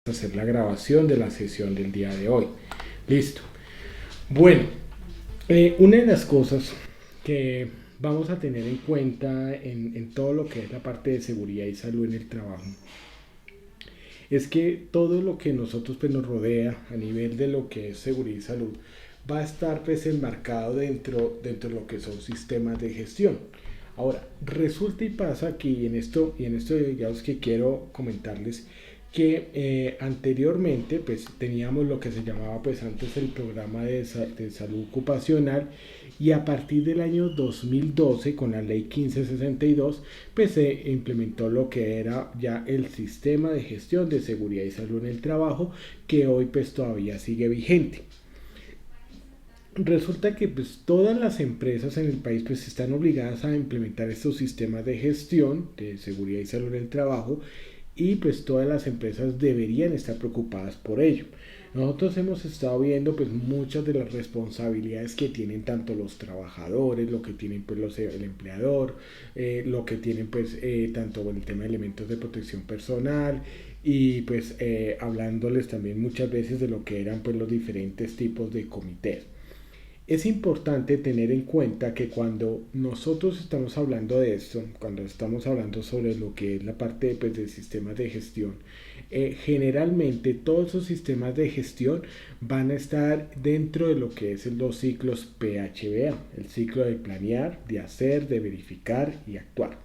hacer la grabación de la sesión del día de hoy. Listo. Bueno, una de las cosas que vamos a tener en cuenta en todo lo que es la parte de seguridad y salud en el trabajo es que todo lo que nosotros pues, nos rodea a nivel de lo que es seguridad y salud va a estar pues enmarcado dentro de lo que son sistemas de gestión. Ahora, resulta y pasa aquí en esto digamos que quiero comentarles que anteriormente pues teníamos lo que se llamaba pues antes el programa de salud ocupacional, y a partir del año 2012 con la ley 1562 pues se implementó lo que era ya el sistema de gestión de seguridad y salud en el trabajo, que hoy pues todavía sigue vigente. Resulta que pues todas las empresas en el país pues están obligadas a implementar estos sistemas de gestión de seguridad y salud en el trabajo, y pues todas las empresas deberían estar preocupadas por ello. Nosotros hemos estado viendo pues muchas de las responsabilidades que tienen tanto los trabajadores, lo que tienen pues el empleador, lo que tienen pues tanto el tema de elementos de protección personal, y pues hablándoles también muchas veces de lo que eran pues los diferentes tipos de comités. Es importante tener en cuenta que cuando nosotros estamos hablando de esto, cuando estamos hablando sobre lo que es la parte pues, de sistemas de gestión, generalmente todos esos sistemas de gestión van a estar dentro de lo que es los ciclos PHBA, el ciclo de planear, de hacer, de verificar y actuar.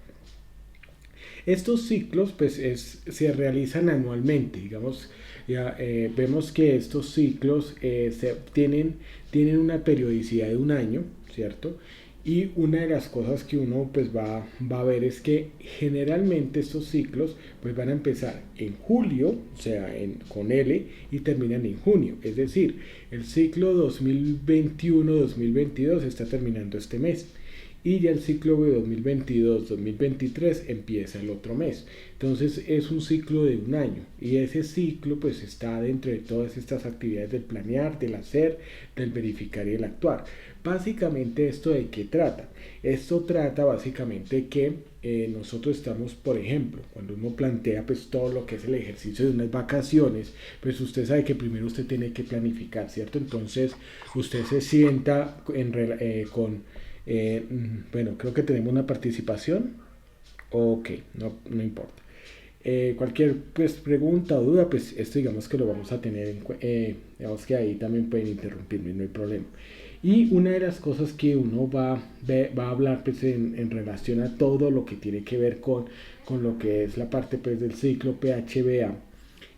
Estos ciclos pues se realizan anualmente, digamos, ya, vemos que estos ciclos tienen una periodicidad de un año, ¿cierto? Y una de las cosas que uno pues va a ver es que generalmente estos ciclos pues van a empezar en julio, o sea, con L, y terminan en junio. Es decir, el ciclo 2021-2022 está terminando este mes, y ya el ciclo de 2022-2023 empieza el otro mes. Entonces es un ciclo de un año, y ese ciclo pues está dentro de todas estas actividades del planear, del hacer, del verificar y el actuar. Básicamente, ¿esto de qué trata? Esto trata básicamente que nosotros estamos, por ejemplo, cuando uno plantea pues todo lo que es el ejercicio de unas vacaciones, pues usted sabe que primero usted tiene que planificar, ¿cierto? Entonces usted se sienta bueno, creo que tenemos una participación. Ok, no importa. Cualquier pues, pregunta o duda, pues esto digamos que lo vamos a tener digamos que ahí también pueden interrumpirme, no hay problema. Y una de las cosas que uno va a hablar pues, en relación a todo lo que tiene que ver con lo que es la parte pues, del ciclo PHBA,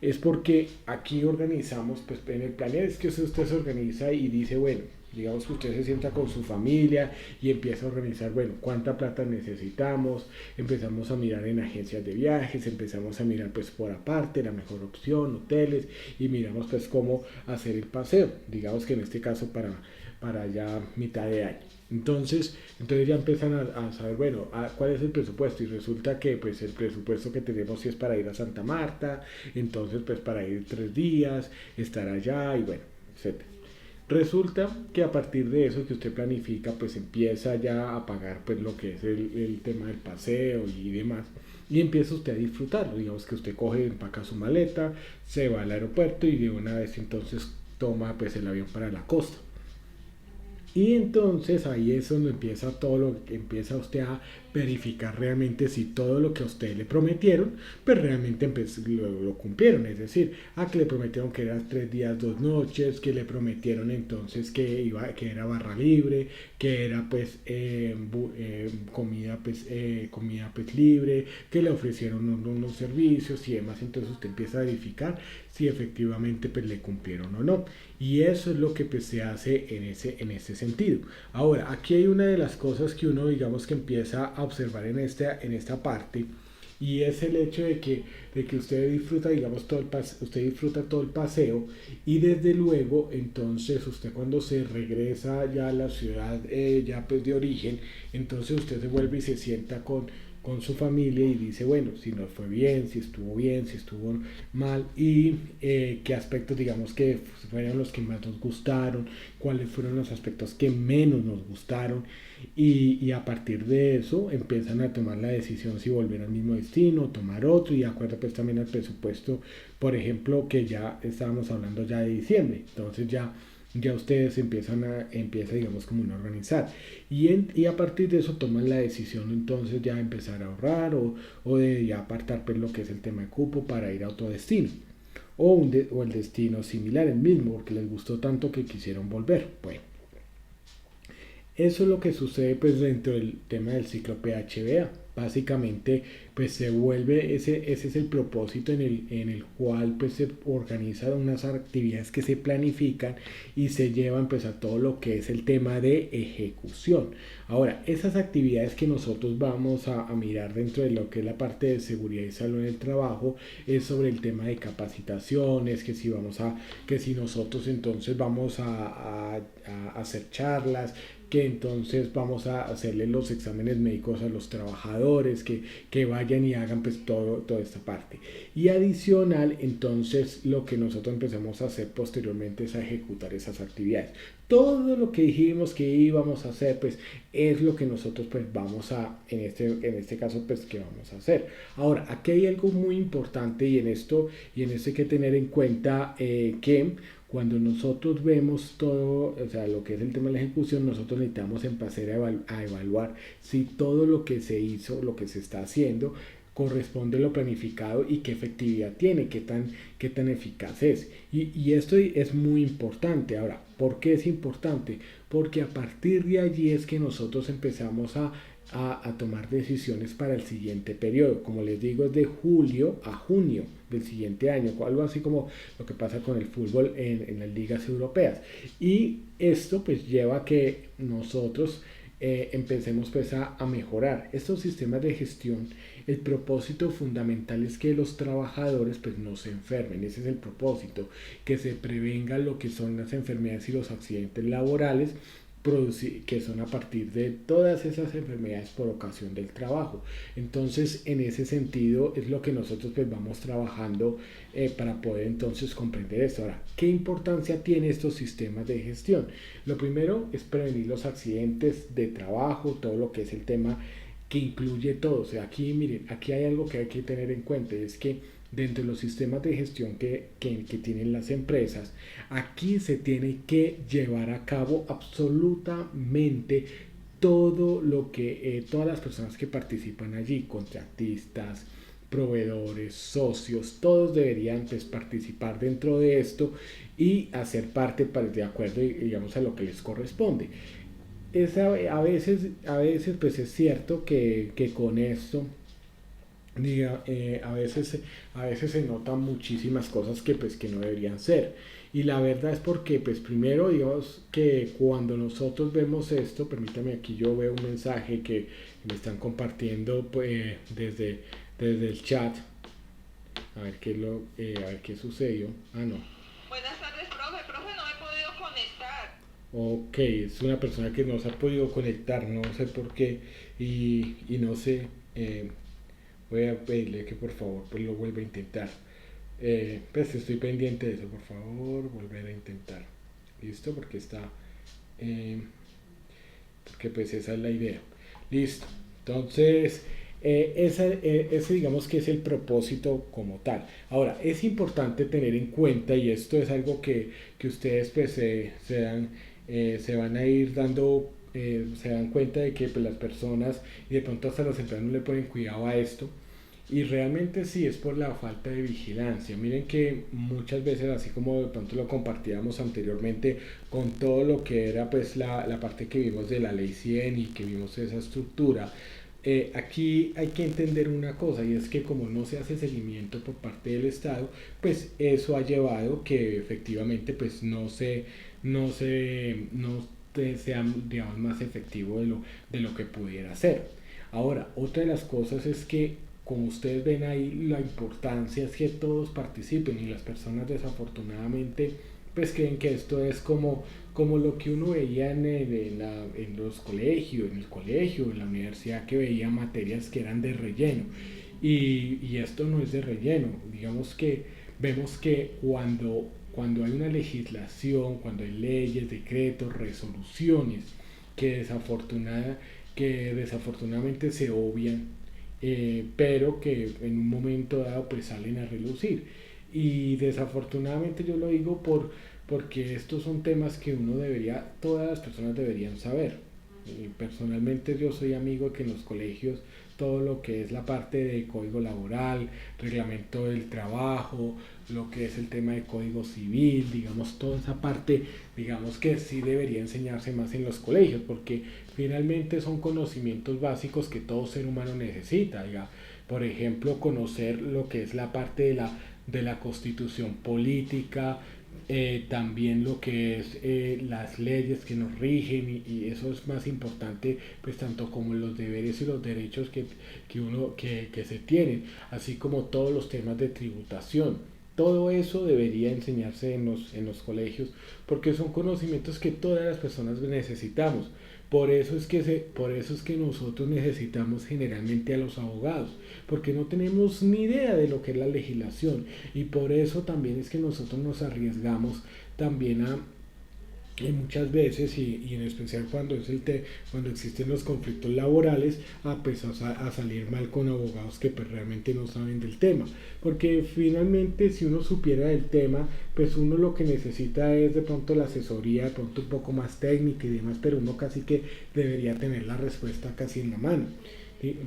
es porque aquí organizamos, pues en el planner es que usted se organiza y dice, bueno, digamos que usted se sienta con su familia y empieza a organizar, bueno, cuánta plata necesitamos, empezamos a mirar en agencias de viajes, empezamos a mirar pues por aparte la mejor opción, hoteles, y miramos pues cómo hacer el paseo, digamos que en este caso para ya mitad de año. Entonces ya empiezan a saber, bueno, cuál es el presupuesto, y resulta que pues el presupuesto que tenemos si es para ir a Santa Marta, entonces pues para ir 3 días, estar allá y bueno, etcétera. Resulta que a partir de eso que usted planifica, pues empieza ya a pagar pues lo que es el tema del paseo y demás, y empieza usted a disfrutarlo. Digamos que usted coge, empaca su maleta, se va al aeropuerto y de una vez entonces toma pues el avión para la costa. Y entonces ahí es donde empieza todo lo que empieza usted a verificar realmente si todo lo que a usted le prometieron, pues realmente lo cumplieron. Es decir, que le prometieron que eran 3 días, 2 noches, que le prometieron entonces que era barra libre, que era pues comida pues libre, que le ofrecieron unos servicios y demás. Entonces usted empieza a verificar si efectivamente pues le cumplieron o no. Y eso es lo que pues, se hace en ese sentido. Ahora, aquí hay una de las cosas que uno digamos que empieza a observar en esta parte, y es el hecho de que usted disfruta, digamos, usted disfruta todo el paseo, y desde luego, entonces, usted cuando se regresa ya a la ciudad ya pues de origen, entonces usted se vuelve y se sienta con su familia y dice, bueno, si nos fue bien, si estuvo bien, si estuvo mal y qué aspectos digamos que fueron los que más nos gustaron, cuáles fueron los aspectos que menos nos gustaron y a partir de eso empiezan a tomar la decisión si volver al mismo destino, tomar otro y de acuerdo pues también al presupuesto, por ejemplo, que ya estábamos hablando ya de diciembre, entonces ya ustedes empieza digamos como a organizar y a partir de eso toman la decisión entonces ya de empezar a ahorrar o de ya apartar pues lo que es el tema de cupo para ir a otro destino o el destino similar, el mismo, porque les gustó tanto que quisieron volver. Bueno, eso es lo que sucede pues dentro del tema del ciclo PHBA. Básicamente pues se vuelve, ese es el propósito en el cual pues se organizan unas actividades que se planifican y se llevan pues a todo lo que es el tema de ejecución. Ahora, esas actividades que nosotros vamos a mirar dentro de lo que es la parte de seguridad y salud en el trabajo es sobre el tema de capacitaciones, que si nosotros entonces vamos a hacer charlas, que entonces vamos a hacerle los exámenes médicos a los trabajadores, que vayan y hagan pues toda esta parte. Y adicional, entonces lo que nosotros empezamos a hacer posteriormente es a ejecutar esas actividades. Todo lo que dijimos que íbamos a hacer, pues es lo que nosotros pues vamos en este caso pues que vamos a hacer. Ahora, aquí hay algo muy importante y en esto hay que tener en cuenta que cuando nosotros vemos todo, o sea, lo que es el tema de la ejecución, nosotros necesitamos empezar a evaluar si todo lo que se hizo, lo que se está haciendo, corresponde a lo planificado y qué efectividad tiene, qué tan eficaz es. Y esto es muy importante. Ahora, ¿por qué es importante? Porque a partir de allí es que nosotros empezamos a tomar decisiones para el siguiente periodo. Como les digo, es de julio a junio del siguiente año, algo así como lo que pasa con el fútbol en las ligas europeas. Y esto pues lleva a que nosotros empecemos pues a mejorar estos sistemas de gestión. El propósito fundamental es que los trabajadores pues no se enfermen, ese es el propósito, que se prevenga lo que son las enfermedades y los accidentes laborales que son a partir de todas esas enfermedades por ocasión del trabajo. Entonces, en ese sentido es lo que nosotros pues vamos trabajando para poder entonces comprender esto. Ahora, ¿qué importancia tiene estos sistemas de gestión? Lo primero es prevenir los accidentes de trabajo, todo lo que es el tema que incluye todo. O sea, aquí miren, aquí hay algo que hay que tener en cuenta y es que dentro de los sistemas de gestión que tienen las empresas, aquí se tiene que llevar a cabo absolutamente todo lo que todas las personas que participan allí, contratistas, proveedores, socios, todos deberían pues, participar dentro de esto y hacer parte pues, de acuerdo digamos a lo que les corresponde. A veces pues es cierto que con esto a veces se notan muchísimas cosas que pues que no deberían ser y la verdad es porque pues primero digamos que cuando nosotros vemos esto, permítame aquí yo veo un mensaje que me están compartiendo pues, desde el chat a ver a ver qué sucedió. No. Buenas tardes, profe, no me he podido conectar. Ok, es una persona que no se ha podido conectar, no sé por qué y no sé, voy a pedirle que por favor pues lo vuelva a intentar. Pues estoy pendiente de eso, por favor, volver a intentar. ¿Listo? Eh, porque pues esa es la idea. Listo. Entonces, ese digamos que es el propósito como tal. Ahora, es importante tener en cuenta, y esto es algo que ustedes pues se van a ir dando, se dan cuenta de que pues, las personas y de pronto hasta los empleados no le ponen cuidado a esto. Y realmente sí es por la falta de vigilancia. Miren que muchas veces, así como de pronto lo compartíamos anteriormente con todo lo que era pues la parte que vimos de la ley 100 y que vimos esa estructura, aquí hay que entender una cosa y es que como no se hace seguimiento por parte del Estado, pues eso ha llevado que efectivamente pues no sea digamos, más efectivo de lo que pudiera ser. Ahora, otra de las cosas es que como ustedes ven ahí, la importancia es que todos participen y las personas desafortunadamente pues creen que esto es como lo que uno veía en los colegios, en el colegio, en la universidad, que veía materias que eran de relleno. Y esto no es de relleno. Digamos que vemos que cuando hay una legislación, cuando hay leyes, decretos, resoluciones que, que desafortunadamente se obvian, pero que en un momento dado pues salen a relucir. Y desafortunadamente yo lo digo porque estos son temas que todas las personas deberían saber. Y personalmente yo soy amigo de que en los colegios todo lo que es la parte de código laboral, reglamento del trabajo, lo que es el tema de código civil, digamos, toda esa parte, digamos que sí debería enseñarse más en los colegios, porque finalmente son conocimientos básicos que todo ser humano necesita. Diga, por ejemplo, conocer lo que es la parte de la constitución política, también lo que es las leyes que nos rigen, y eso es más importante pues tanto como los deberes y los derechos que se tienen, así como todos los temas de tributación. Todo eso debería enseñarse en los colegios, porque son conocimientos que todas las personas necesitamos. Por eso es que nosotros necesitamos generalmente a los abogados, porque no tenemos ni idea de lo que es la legislación, y por eso también es que nosotros nos arriesgamos también muchas veces, y en especial cuando existen los conflictos laborales, a salir mal con abogados que pues realmente no saben del tema, porque finalmente si uno supiera del tema, pues uno lo que necesita es de pronto la asesoría, de pronto un poco más técnica y demás, pero uno casi que debería tener la respuesta casi en la mano.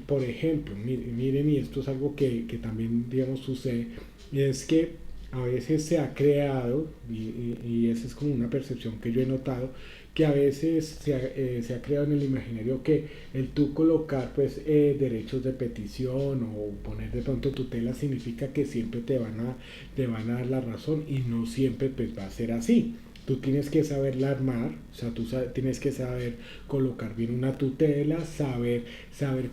Por ejemplo, miren, y esto es algo que también digamos sucede, y es que a veces se ha creado, y esa es como una percepción que yo he notado, que a veces se ha creado en el imaginario que el tú colocar pues derechos de petición o poner de pronto tutela significa que siempre te van a dar la razón, y no siempre pues va a ser así. Tú tienes que saberla armar, o sea, tienes que saber colocar bien una tutela, saber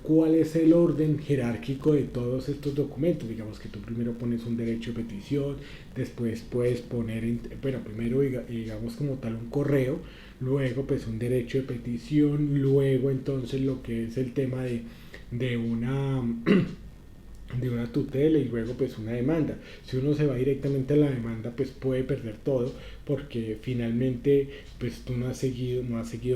cuál es el orden jerárquico de todos estos documentos. Digamos que tú primero pones un derecho de petición, después puedes poner, bueno, primero digamos como tal un correo, luego pues un derecho de petición, luego entonces lo que es el tema de una de una tutela, y luego pues una demanda. Si uno se va directamente a la demanda, pues puede perder todo, porque finalmente pues tú no has seguido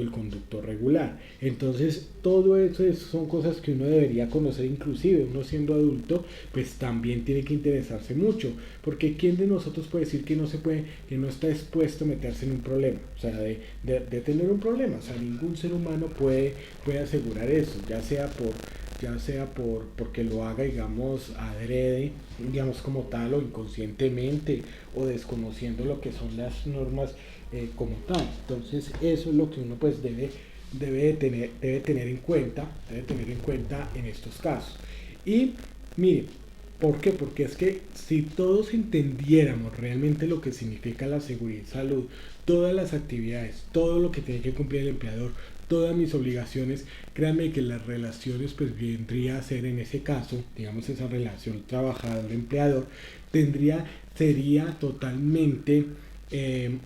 el conducto regular. Entonces todo eso son cosas que uno debería conocer, inclusive uno siendo adulto pues también tiene que interesarse mucho, porque quién de nosotros puede decir que que no está expuesto a meterse en un problema, o sea, de tener un problema. O sea, ningún ser humano puede asegurar eso, ya sea porque lo haga, digamos, adrede, digamos como tal, o inconscientemente, o desconociendo lo que son las normas como tal. Entonces eso es lo que uno pues debe tener en cuenta en estos casos. Y mire, ¿por qué? Porque es que si todos entendiéramos realmente lo que significa la seguridad y salud, todas las actividades, todo lo que tiene que cumplir el empleador, todas mis obligaciones, créanme que las relaciones pues vendría a ser, en ese caso, digamos, esa relación trabajador-empleador, sería totalmente eh,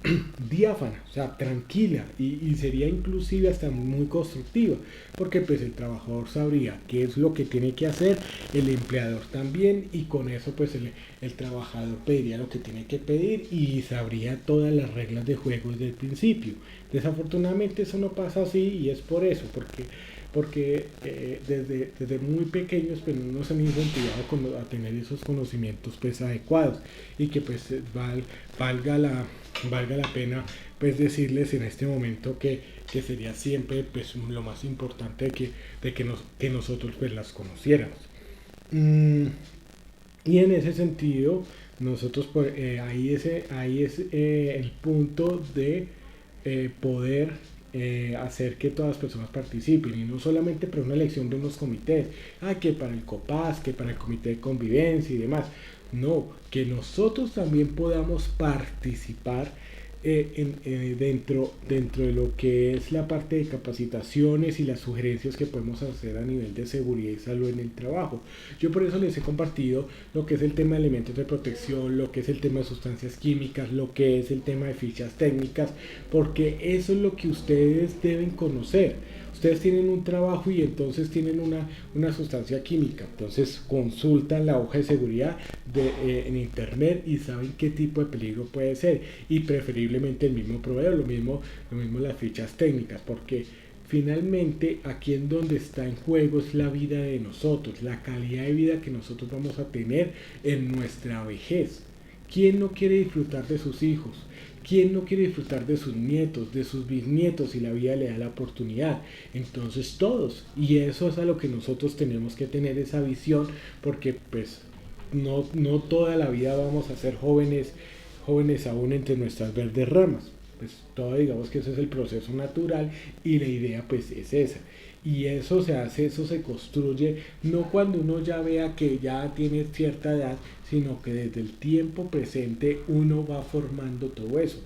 diáfana, o sea, tranquila, y sería inclusive hasta muy constructiva, porque pues el trabajador sabría qué es lo que tiene que hacer, el empleador también, y con eso pues el trabajador pediría lo que tiene que pedir y sabría todas las reglas de juego desde el principio. Desafortunadamente eso no pasa así, y es por eso, porque desde muy pequeños pues no nos han incentivado a tener esos conocimientos pues adecuados, y que pues valga valga la pena pues decirles en este momento que sería siempre pues lo más importante que nosotros pues las conociéramos. Mm, y en ese sentido nosotros ahí es el punto de poder hacer que todas las personas participen, y no solamente para una elección de unos comités, que para el COPAS, que para el comité de convivencia y demás. No, que nosotros también podamos participar dentro de lo que es la parte de capacitaciones y las sugerencias que podemos hacer a nivel de seguridad y salud en el trabajo. Yo por eso les he compartido lo que es el tema de elementos de protección, lo que es el tema de sustancias químicas, lo que es el tema de fichas técnicas, porque eso es lo que ustedes deben conocer. Ustedes tienen un trabajo y entonces tienen una sustancia química, entonces consultan la hoja de seguridad en internet y saben qué tipo de peligro puede ser, y preferiblemente el mismo proveedor, lo mismo las fichas técnicas, porque finalmente aquí en donde está en juego es la vida de nosotros, la calidad de vida que nosotros vamos a tener en nuestra vejez. ¿Quién no quiere disfrutar de sus hijos? ¿Quién no quiere disfrutar de sus nietos, de sus bisnietos, si la vida le da la oportunidad? Entonces todos, y eso es a lo que nosotros tenemos que tener esa visión, porque pues no toda la vida vamos a ser jóvenes aún entre nuestras verdes ramas. Pues todo, digamos que ese es el proceso natural, y la idea pues es esa. Y eso se hace, eso se construye no cuando uno ya vea que ya tiene cierta edad, sino que desde el tiempo presente uno va formando todo eso.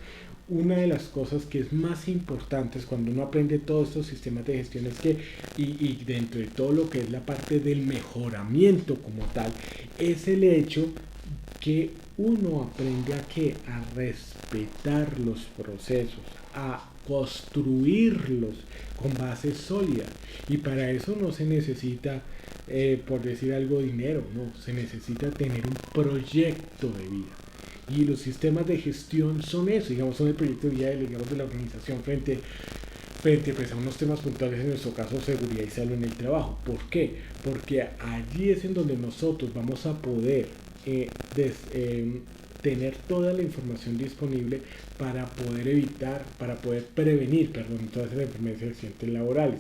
Una de las cosas que es más importantes cuando uno aprende todos estos sistemas de gestión es que, y dentro de todo lo que es la parte del mejoramiento como tal, es el hecho que uno aprende a respetar los procesos, a construirlos con bases sólidas, y para eso no se necesita, por decir algo, dinero, no, se necesita tener un proyecto de vida. Y los sistemas de gestión son eso, digamos, son el proyecto de vida, digamos, de la organización frente pues, a unos temas puntuales, en nuestro caso seguridad y salud en el trabajo. ¿Por qué? Porque allí es en donde nosotros vamos a poder tener toda la información disponible para poder evitar, para poder prevenir, perdón, todas las enfermedades y accidentes laborales.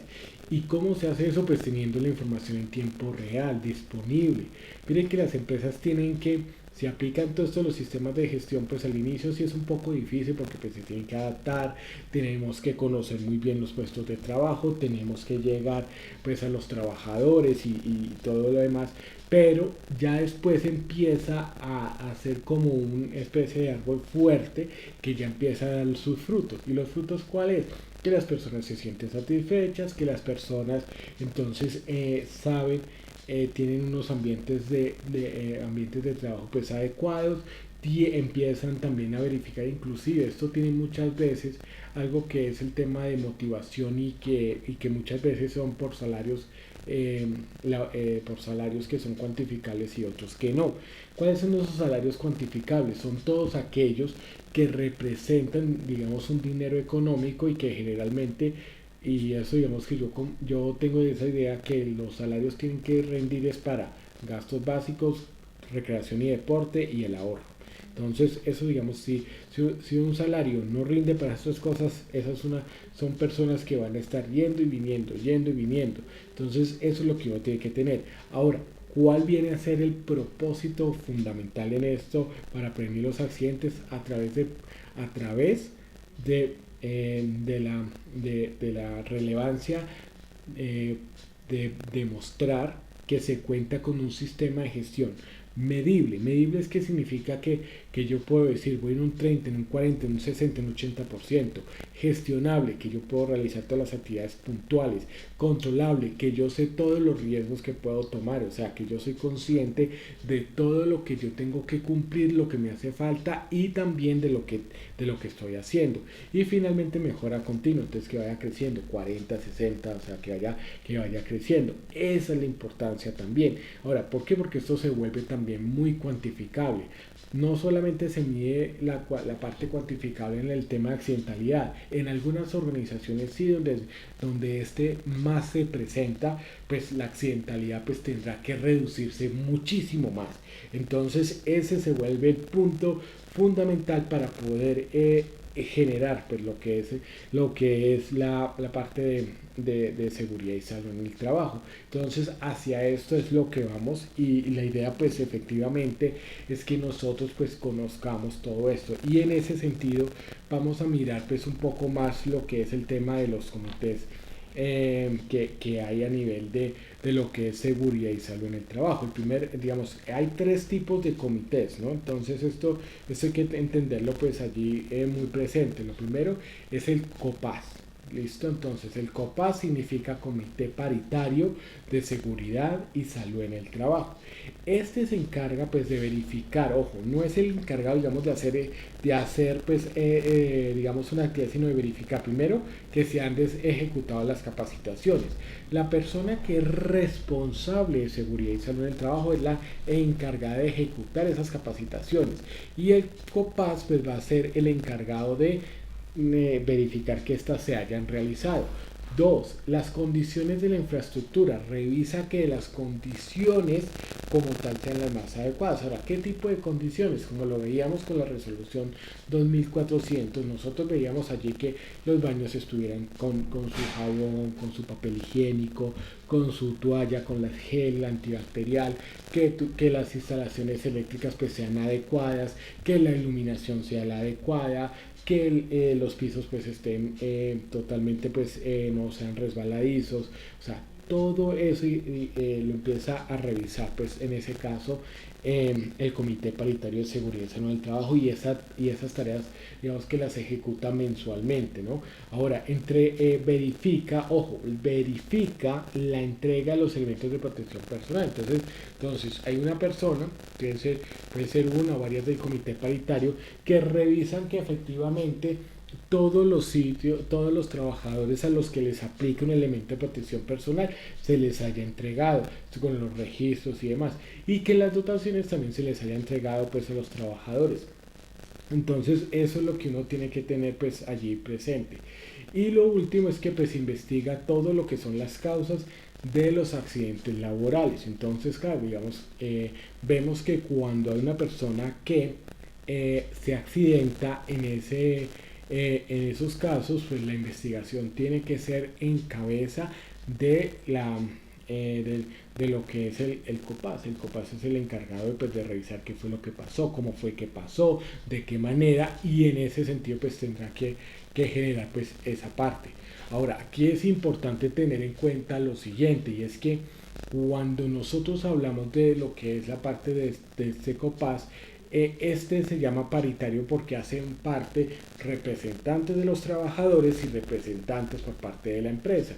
¿Y cómo se hace eso? Pues teniendo la información en tiempo real, disponible. Miren que las empresas tienen que, si aplican todos estos los sistemas de gestión, pues al inicio sí es un poco difícil, porque pues se tienen que adaptar, tenemos que conocer muy bien los puestos de trabajo, tenemos que llegar pues a los trabajadores y todo lo demás, pero ya después empieza a ser como una especie de árbol fuerte que ya empieza a dar sus frutos. ¿Y los frutos cuáles? Que las personas se sienten satisfechas, que las personas entonces saben, tienen unos ambientes ambientes de trabajo pues adecuados, y empiezan también a verificar, inclusive esto tiene muchas veces algo que es el tema de motivación, y que muchas veces son por salarios, por salarios que son cuantificables y otros que no. ¿Cuáles son esos salarios cuantificables? Son todos aquellos que representan, digamos, un dinero económico, y que generalmente, y eso digamos que yo tengo esa idea, que los salarios tienen que rendir es para gastos básicos, recreación y deporte, y el ahorro. Entonces eso, digamos, si un salario no rinde para estas cosas, son personas que van a estar yendo y viniendo, yendo y viniendo. Entonces eso es lo que uno tiene que tener. Ahora, ¿cuál viene a ser el propósito fundamental en esto para prevenir los accidentes? A través de la relevancia, de demostrar que se cuenta con un sistema de gestión medible. Medible es que significa que yo puedo decir, voy en un 30, en un 40, en un 60, en un 80%. Gestionable, que yo puedo realizar todas las actividades puntuales. Controlable, que yo sé todos los riesgos que puedo tomar, o sea, que yo soy consciente de todo lo que yo tengo que cumplir, lo que me hace falta, y también de lo que estoy haciendo. Y finalmente mejora continua, entonces que vaya creciendo 40, 60, o sea, que vaya creciendo. Esa es la importancia también. Ahora, ¿por qué? Porque esto se vuelve también muy cuantificable. No solamente se mide la parte cuantificable en el tema de accidentalidad. En algunas organizaciones sí, donde este más se presenta, pues la accidentalidad pues tendrá que reducirse muchísimo más. Entonces ese se vuelve el punto fundamental para poder generar pues lo que es la parte de seguridad y salud en el trabajo. Entonces hacia esto es lo que vamos, y la idea pues efectivamente es que nosotros pues conozcamos todo esto, y en ese sentido vamos a mirar pues un poco más lo que es el tema de los comités que hay a nivel de lo que es seguridad y salud en el trabajo. El primer, digamos, hay tres tipos de comités, ¿no? Entonces esto hay que entenderlo pues allí muy presente. Lo primero es el COPAS. ¿Listo? Entonces el COPAS significa Comité Paritario de Seguridad y Salud en el Trabajo. Este se encarga pues de verificar, ojo, no es el encargado digamos de hacer pues digamos una actividad, sino de verificar primero que se han ejecutado las capacitaciones. La persona que es responsable de seguridad y salud en el trabajo es la encargada de ejecutar esas capacitaciones y el COPAS pues va a ser el encargado de verificar que éstas se hayan realizado. Dos, las condiciones de la infraestructura. Revisa que las condiciones como tal sean las más adecuadas. Ahora, ¿qué tipo de condiciones? Como lo veíamos con la resolución 2400, nosotros veíamos allí que los baños estuvieran con su jabón, con su papel higiénico, con su toalla, con la gel antibacterial, que las instalaciones eléctricas pues sean adecuadas, que la iluminación sea la adecuada, que los pisos pues estén totalmente pues no sean resbaladizos, o sea, todo eso lo empieza a revisar pues en ese caso el Comité Paritario de Seguridad y Salud del Trabajo y esas tareas digamos que las ejecuta mensualmente, ¿no? Ahora, verifica la entrega de los elementos de protección personal. Entonces hay una persona, puede ser una o varias del Comité Paritario, que revisan que efectivamente todos los sitios, todos los trabajadores a los que les aplica un elemento de protección personal se les haya entregado con los registros y demás, y que las dotaciones también se les haya entregado pues a los trabajadores. Entonces eso es lo que uno tiene que tener pues allí presente. Y lo último es que pues investiga todo lo que son las causas de los accidentes laborales. Entonces, claro, digamos, vemos que cuando hay una persona que se accidenta en esos casos, pues la investigación tiene que ser en cabeza de de lo que es el COPAS. El COPAS es el encargado pues, de revisar qué fue lo que pasó, cómo fue que pasó, de qué manera, y en ese sentido pues tendrá que generar pues esa parte. Ahora, aquí es importante tener en cuenta lo siguiente, y es que cuando nosotros hablamos de lo que es la parte de este COPAS, este se llama paritario porque hacen parte representantes de los trabajadores y representantes por parte de la empresa.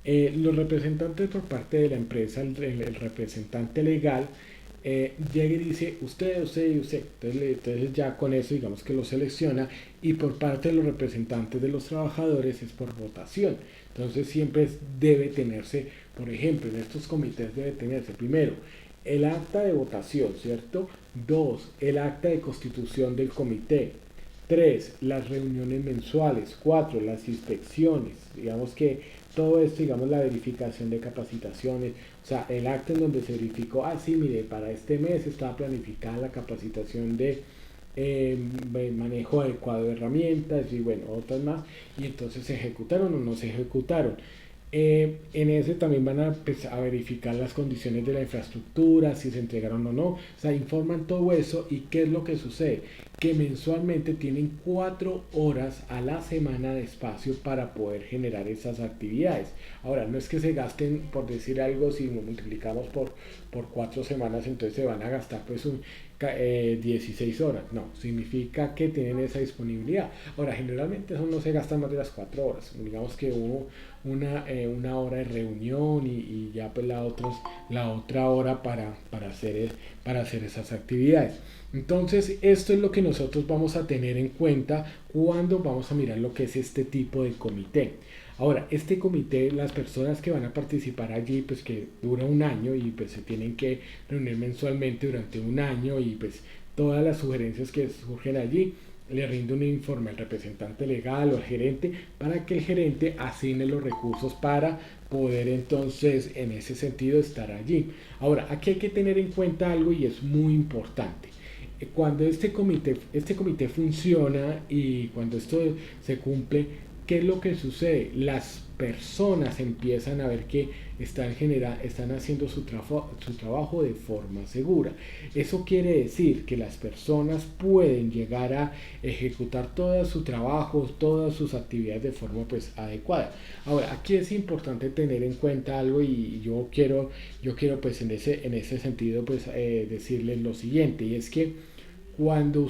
Los representantes por parte de la empresa, el representante legal, llega y dice usted y usted. Entonces ya con eso digamos que lo selecciona, y por parte de los representantes de los trabajadores es por votación. Entonces siempre debe tenerse, por ejemplo, en estos comités debe tenerse primero el acta de votación, ¿cierto? 2, el acta de constitución del comité. 3, las reuniones mensuales. 4, las inspecciones. Digamos que todo esto, digamos, la verificación de capacitaciones, o sea, el acta en donde se verificó, sí, mire, para este mes estaba planificada la capacitación de manejo adecuado de herramientas y bueno, otras más, y entonces se ejecutaron o no se ejecutaron. En ese también van a verificar las condiciones de la infraestructura, si se entregaron o no, o sea, informan todo eso. ¿Y qué es lo que sucede? Que mensualmente tienen 4 horas a la semana de espacio para poder generar esas actividades. Ahora, no es que se gasten, por decir algo, si lo multiplicamos por 4 semanas, entonces se van a gastar pues 16 horas. No, significa que tienen esa disponibilidad. Ahora, generalmente eso no se gasta más de las 4 horas. Digamos que hubo una hora de reunión y ya pues la otra hora para hacer esas actividades. Entonces esto es lo que nosotros vamos a tener en cuenta cuando vamos a mirar lo que es este tipo de comité. Ahora, este comité, las personas que van a participar allí, pues que dura un año y pues se tienen que reunir mensualmente durante un año, y pues todas las sugerencias que surgen allí le rinde un informe al representante legal o al gerente para que el gerente asigne los recursos para poder entonces en ese sentido estar allí. Ahora, aquí hay que tener en cuenta algo y es muy importante. Cuando este comité funciona y cuando esto se cumple, ¿qué es lo que sucede? Las personas empiezan a ver que están haciendo su trabajo de forma segura. Eso quiere decir que las personas pueden llegar a ejecutar todo su trabajo, todas sus actividades de forma pues adecuada. Ahora, aquí es importante tener en cuenta algo y yo quiero pues en ese sentido pues decirles lo siguiente, y es que cuando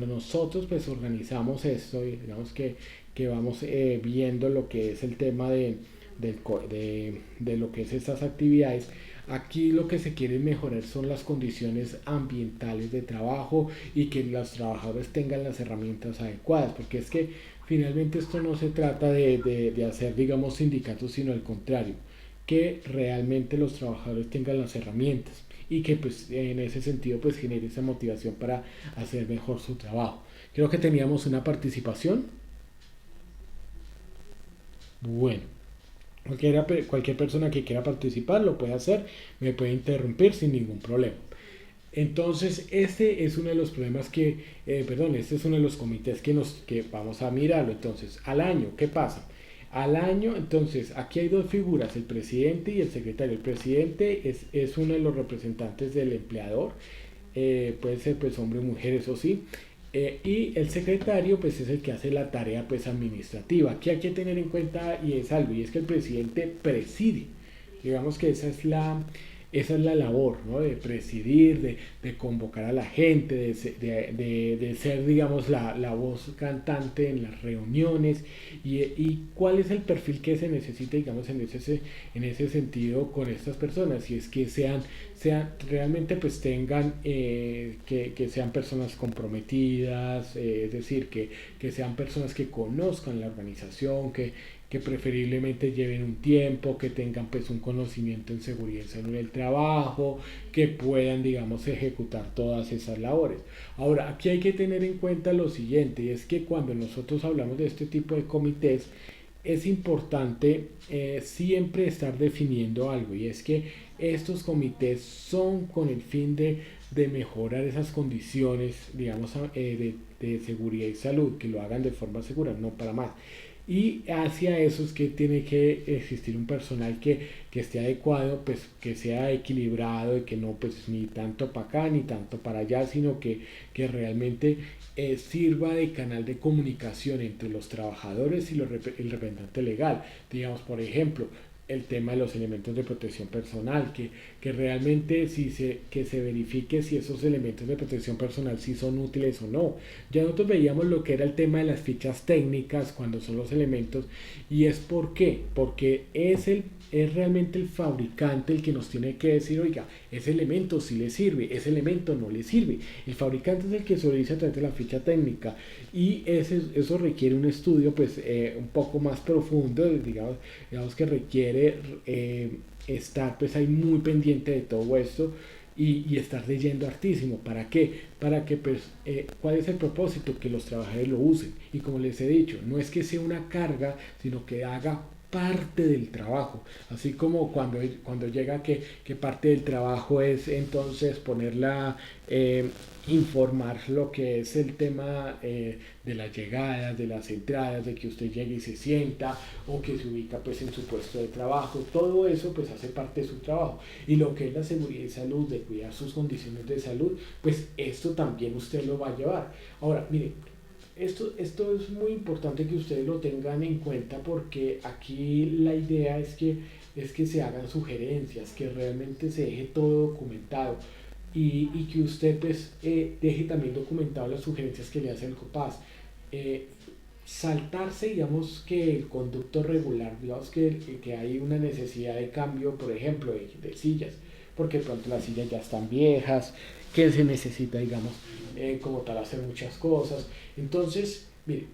nosotros pues organizamos esto, y digamos que vamos viendo lo que es el tema de lo que es estas actividades, aquí lo que se quiere mejorar son las condiciones ambientales de trabajo y que los trabajadores tengan las herramientas adecuadas, porque es que finalmente esto no se trata de hacer, digamos, sindicatos, sino al contrario, que realmente los trabajadores tengan las herramientas y que pues en ese sentido pues genere esa motivación para hacer mejor su trabajo. Creo que teníamos una participación. Bueno, cualquier persona que quiera participar lo puede hacer, me puede interrumpir sin ningún problema. Entonces, este es uno de los problemas este es uno de los comités que vamos a mirarlo. Entonces, al año, ¿qué pasa? Al año, entonces, aquí hay dos figuras, el presidente y el secretario. El presidente es uno de los representantes del empleador, puede ser pues hombre o mujer, eso sí. Y el secretario pues es el que hace la tarea pues administrativa. Aquí hay que tener en cuenta y es algo, y es que el presidente preside. Digamos que esa es la labor, ¿no? De presidir, de convocar a la gente, de ser, digamos, la voz cantante en las reuniones y cuál es el perfil que se necesita, digamos, en ese sentido con estas personas, si es que sean realmente pues tengan, que sean personas comprometidas, es decir, que sean personas que conozcan la organización, que preferiblemente lleven un tiempo, que tengan pues un conocimiento en seguridad y salud en el trabajo, que puedan, digamos, ejecutar todas esas labores. Ahora, aquí hay que tener en cuenta lo siguiente, y es que cuando nosotros hablamos de este tipo de comités, es importante siempre estar definiendo algo, y es que estos comités son con el fin de mejorar esas condiciones, digamos, de seguridad y salud, que lo hagan de forma segura, no para más. Y hacia eso es que tiene que existir un personal que esté adecuado, pues que sea equilibrado y que no pues ni tanto para acá ni tanto para allá, sino que realmente sirva de canal de comunicación entre los trabajadores y el representante legal. Digamos, por ejemplo, el tema de los elementos de protección personal, que realmente que se verifique si esos elementos de protección personal sí son útiles o no. Ya nosotros veíamos lo que era el tema de las fichas técnicas cuando son los elementos, y es ¿por qué? Porque es realmente el fabricante el que nos tiene que decir, oiga, ese elemento sí le sirve, ese elemento no le sirve. El fabricante es el que se lo dice a través de la ficha técnica, y eso requiere un estudio pues un poco más profundo, digamos que requiere estar pues ahí muy pendiente de todo esto y estar leyendo hartísimo. ¿Para qué? Para que pues, ¿cuál es el propósito? Que los trabajadores lo usen. Y como les he dicho, no es que sea una carga, sino que haga parte del trabajo, así como cuando llega que parte del trabajo es entonces ponerla, informar lo que es el tema de las llegadas, de las entradas, de que usted llegue y se sienta o que se ubica pues en su puesto de trabajo, todo eso pues hace parte de su trabajo. Y lo que es la seguridad y salud, de cuidar sus condiciones de salud, pues esto también usted lo va a llevar. Ahora, mire, esto es muy importante que ustedes lo tengan en cuenta, porque aquí la idea es que se hagan sugerencias, que realmente se deje todo documentado y que usted pues deje también documentado las sugerencias que le hace el COPAS. Eh, Saltarse, digamos, que el conducto regular, digamos que hay una necesidad de cambio, por ejemplo, de sillas, porque de pronto las sillas ya están viejas, que se necesita, digamos, como tal hacer muchas cosas. Entonces, mire,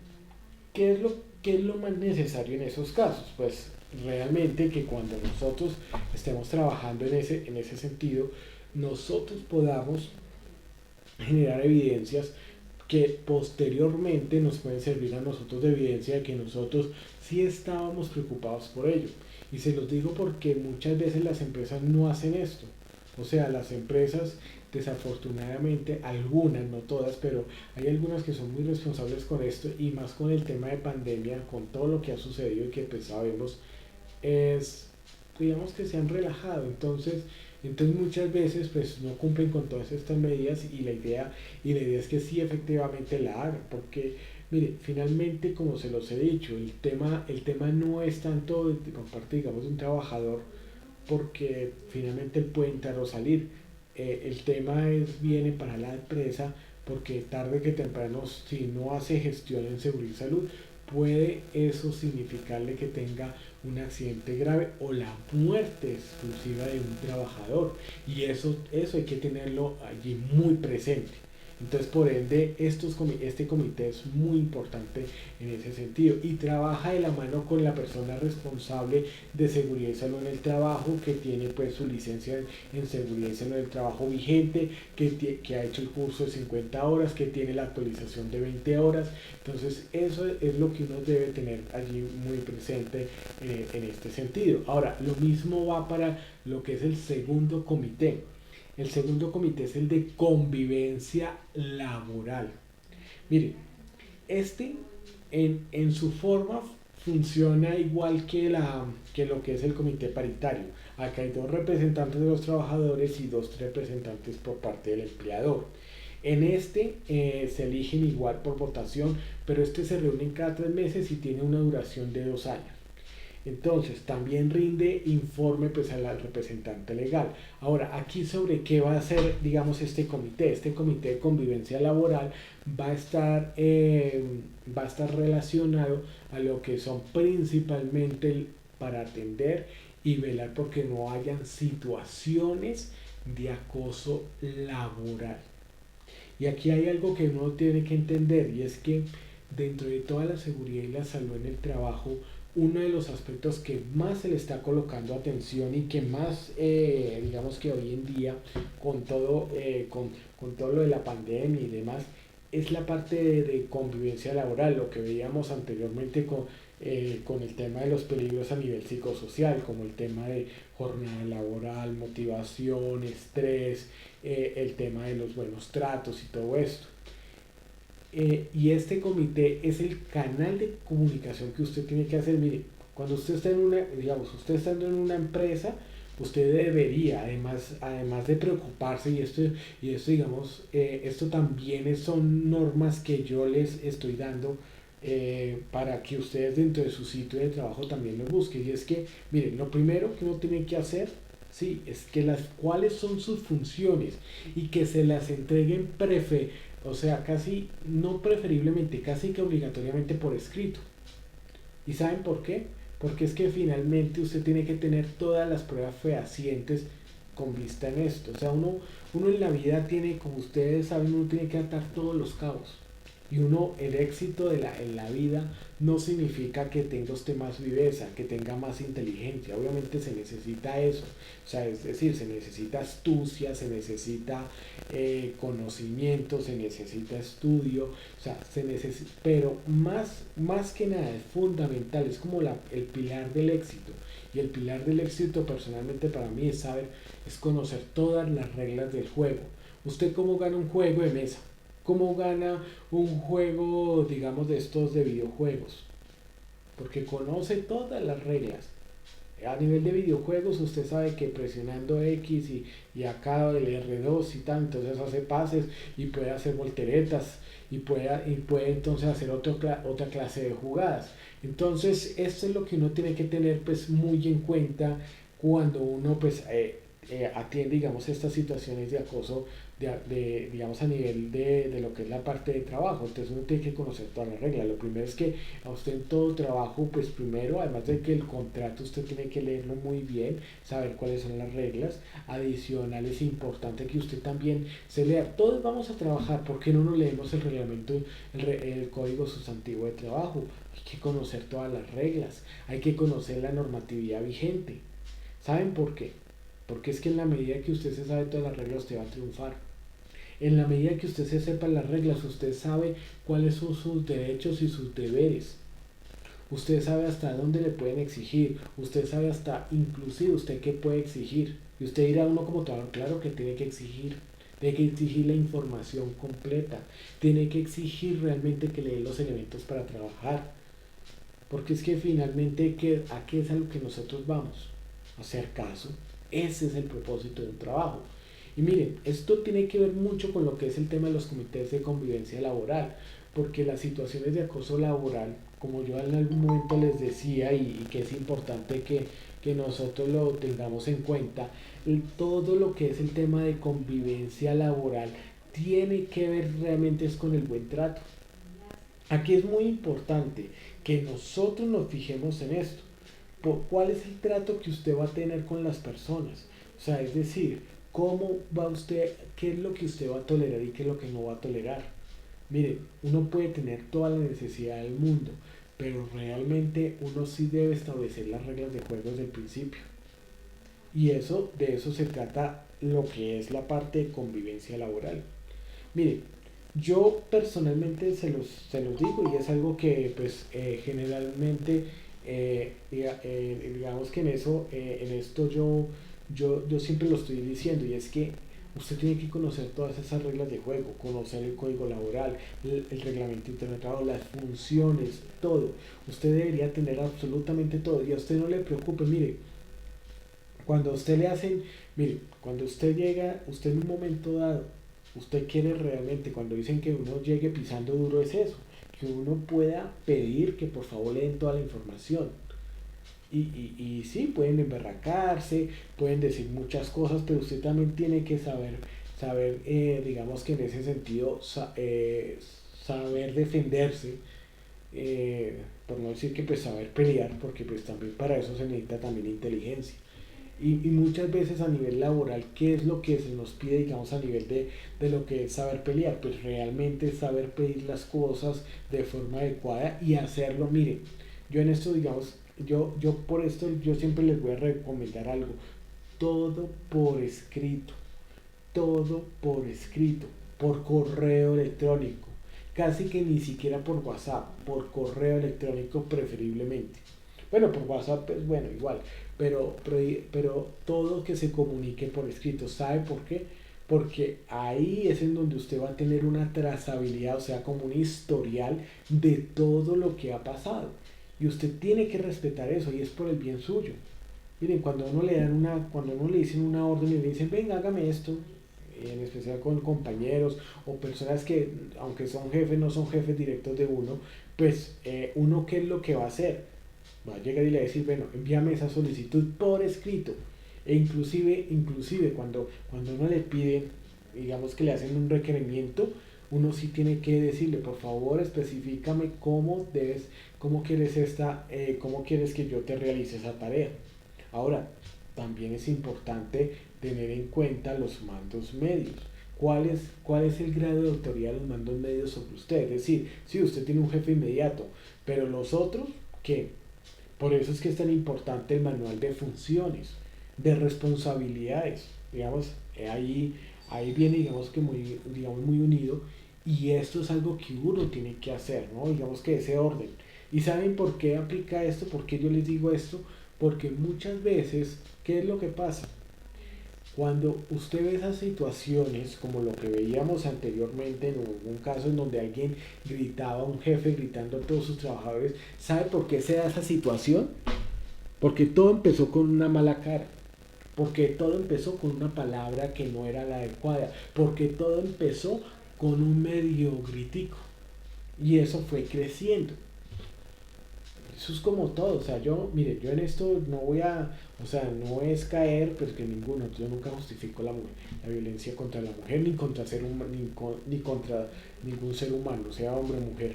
¿qué es lo más necesario en esos casos? Pues realmente que cuando nosotros estemos trabajando en ese sentido, nosotros podamos generar evidencias que posteriormente nos pueden servir a nosotros de evidencia de que nosotros sí estábamos preocupados por ello. Y se los digo porque muchas veces las empresas no hacen esto. O sea, las empresas desafortunadamente algunas, no todas, pero hay algunas que son muy responsables con esto y más con el tema de pandemia, con todo lo que ha sucedido y que pues sabemos, es, digamos que se han relajado, entonces muchas veces pues no cumplen con todas estas medidas y la idea es que sí efectivamente la hagan, porque mire, finalmente como se los he dicho, el tema no es tanto por parte digamos de un trabajador porque finalmente él puede entrar o salir. El tema viene para la empresa porque tarde que temprano, si no hace gestión en seguridad y salud, puede eso significarle que tenga un accidente grave o la muerte exclusiva de un trabajador. Y eso hay que tenerlo allí muy presente. Entonces, por ende, este comité es muy importante en ese sentido y trabaja de la mano con la persona responsable de seguridad y salud en el trabajo, que tiene pues su licencia en seguridad y salud del trabajo vigente, que ha hecho el curso de 50 horas, que tiene la actualización de 20 horas. Entonces, eso es lo que uno debe tener allí muy presente en este sentido. Ahora, lo mismo va para lo que es el segundo comité. El segundo comité es el de convivencia laboral. Mire, este en su forma funciona igual que lo que es el comité paritario. Acá hay dos representantes de los trabajadores y dos representantes por parte del empleador. En este se eligen igual por votación, pero este se reúne cada 3 meses y tiene una duración de 2 años. Entonces, también rinde informe pues al representante legal. Ahora, aquí sobre qué va a hacer, digamos, este comité de convivencia laboral va a estar relacionado a lo que son principalmente para atender y velar porque no hayan situaciones de acoso laboral. Y aquí hay algo que uno tiene que entender y es que dentro de toda la seguridad y la salud en el trabajo, uno de los aspectos que más se le está colocando atención y que más, digamos que hoy en día, con todo lo de la pandemia y demás, es la parte de convivencia laboral, lo que veíamos anteriormente con el tema de los peligros a nivel psicosocial, como el tema de jornada laboral, motivación, estrés, el tema de los buenos tratos y todo esto. Y este comité es el canal de comunicación que usted tiene que hacer. Mire, cuando usted está digamos, usted estando en una empresa, usted debería, además de preocuparse, y esto digamos, esto también son normas que yo les estoy dando para que ustedes dentro de su sitio de trabajo también lo busquen. Y es que, miren, lo primero que uno tiene que hacer, sí, es que cuáles son sus funciones y que se las entreguen o sea, casi, no preferiblemente, casi que obligatoriamente por escrito. ¿Y saben por qué? Porque es que finalmente usted tiene que tener todas las pruebas fehacientes con vista en esto. O sea, uno en la vida tiene, como ustedes saben, uno tiene que atar todos los cabos. Y el éxito en la vida no significa que tenga usted más viveza, que tenga más inteligencia. Obviamente se necesita eso. O sea, es decir, se necesita astucia, se necesita conocimiento, se necesita estudio. O sea, pero más que nada es fundamental, es como el pilar del éxito. Y el pilar del éxito personalmente para mí es conocer todas las reglas del juego. ¿Usted cómo gana un juego de mesa? ¿Cómo gana un juego, digamos, de estos de videojuegos? Porque conoce todas las reglas. A nivel de videojuegos, usted sabe que presionando X y acá el R2 y tal, entonces hace pases y puede hacer volteretas y puede entonces hacer otra clase de jugadas. Entonces, esto es lo que uno tiene que tener pues muy en cuenta cuando uno pues atiende, digamos, estas situaciones de acoso digamos, a nivel de lo que es la parte de trabajo. Entonces uno tiene que conocer todas las reglas. Lo primero es que a usted en todo trabajo, pues primero, además de que el contrato usted tiene que leerlo muy bien, saber cuáles son las reglas. Adicional, es importante que usted también se lea. Todos vamos a trabajar, ¿por qué no nos leemos el reglamento, el código sustantivo de trabajo? Hay que conocer todas las reglas, hay que conocer la normatividad vigente. ¿Saben por qué? Porque es que en la medida que usted se sabe todas las reglas, usted va a triunfar. En la medida que usted se sepa las reglas, usted sabe cuáles son sus derechos y sus deberes. Usted sabe hasta dónde le pueden exigir. Usted sabe hasta, inclusive, usted qué puede exigir. Y usted dirá, uno como trabajador, claro que tiene que exigir. tiene que exigir la información completa, tiene que exigir realmente que le den los elementos para trabajar, porque es que finalmente, ¿a qué es a lo que nosotros vamos? A hacer caso. Ese es el propósito de un trabajo. Y miren, esto tiene que ver mucho con lo que es el tema de los comités de convivencia laboral, porque las situaciones de acoso laboral, como yo en algún momento les decía, y que es importante que nosotros lo tengamos en cuenta, todo lo que es el tema de convivencia laboral tiene que ver realmente es con el buen trato. Aquí es muy importante que nosotros nos fijemos en esto. ¿Cuál es el trato que usted va a tener con las personas? O sea, es decir, ¿cómo va usted, qué es lo que usted va a tolerar y qué es lo que no va a tolerar? Mire, uno puede tener toda la necesidad del mundo, pero realmente uno sí debe establecer las reglas de juego desde el principio. Y eso, de eso se trata lo que es la parte de convivencia laboral. Mire, yo personalmente se los digo y es algo que pues generalmente digamos que en esto yo siempre lo estoy diciendo y es que usted tiene que conocer todas esas reglas de juego, conocer el código laboral, el reglamento interno de trabajo, las funciones, todo. Usted debería tener absolutamente todo y a usted no le preocupe, mire, cuando a usted le hacen, mire, cuando usted llega, usted en un momento dado, usted quiere realmente, cuando dicen que uno llegue pisando duro es eso, que uno pueda pedir que por favor le den toda la información. Y sí, pueden emberracarse, pueden decir muchas cosas, pero usted también tiene que saber digamos que en ese sentido, saber defenderse, por no decir que pues saber pelear, porque pues también para eso se necesita también inteligencia. Y muchas veces a nivel laboral, ¿qué es lo que se nos pide, digamos, a nivel de lo que es saber pelear? Pues realmente saber pedir las cosas de forma adecuada y hacerlo. Mire, yo en esto, digamos, yo por esto, yo siempre les voy a recomendar algo. Todo por escrito, todo por escrito, por correo electrónico. Casi que ni siquiera por WhatsApp, por correo electrónico preferiblemente. Bueno, por WhatsApp, pues bueno, igual, pero todo que se comunique por escrito. ¿Sabe por qué? Porque ahí es en donde usted va a tener una trazabilidad, o sea, como un historial de todo lo que ha pasado. Y usted tiene que respetar eso y es por el bien suyo. Miren, cuando uno le dicen una orden y le dicen, venga, hágame esto, en especial con compañeros o personas que, aunque son jefes, no son jefes directos de uno, pues uno qué es lo que va a hacer. Va a llegar y le va a decir, bueno, envíame esa solicitud por escrito. E inclusive cuando uno le pide, digamos que le hacen un requerimiento, uno sí tiene que decirle, por favor, especifícame cómo quieres que yo te realice esa tarea. Ahora, también es importante tener en cuenta los mandos medios. ¿Cuál es el grado de autoridad de los mandos medios sobre usted? Es decir, si usted tiene un jefe inmediato, pero los otros, ¿qué? Por eso es que es tan importante el manual de funciones, de responsabilidades. Digamos, ahí viene, digamos, muy unido. Y esto es algo que uno tiene que hacer, ¿no? Digamos que ese orden. ¿Y saben por qué aplica esto? ¿Por qué yo les digo esto? Porque muchas veces, ¿qué es lo que pasa? Cuando usted ve esas situaciones, como lo que veíamos anteriormente en un caso en donde alguien gritaba, un jefe gritando a todos sus trabajadores, ¿sabe por qué se da esa situación? Porque todo empezó con una mala cara, porque todo empezó con una palabra que no era la adecuada, porque todo empezó con un medio gritico y eso fue creciendo. Eso es como todo, o sea, mire, yo en esto no voy a, o sea, no es caer, pues que yo nunca justifico la violencia contra la mujer, ni contra ni contra ningún ser humano, sea hombre o mujer.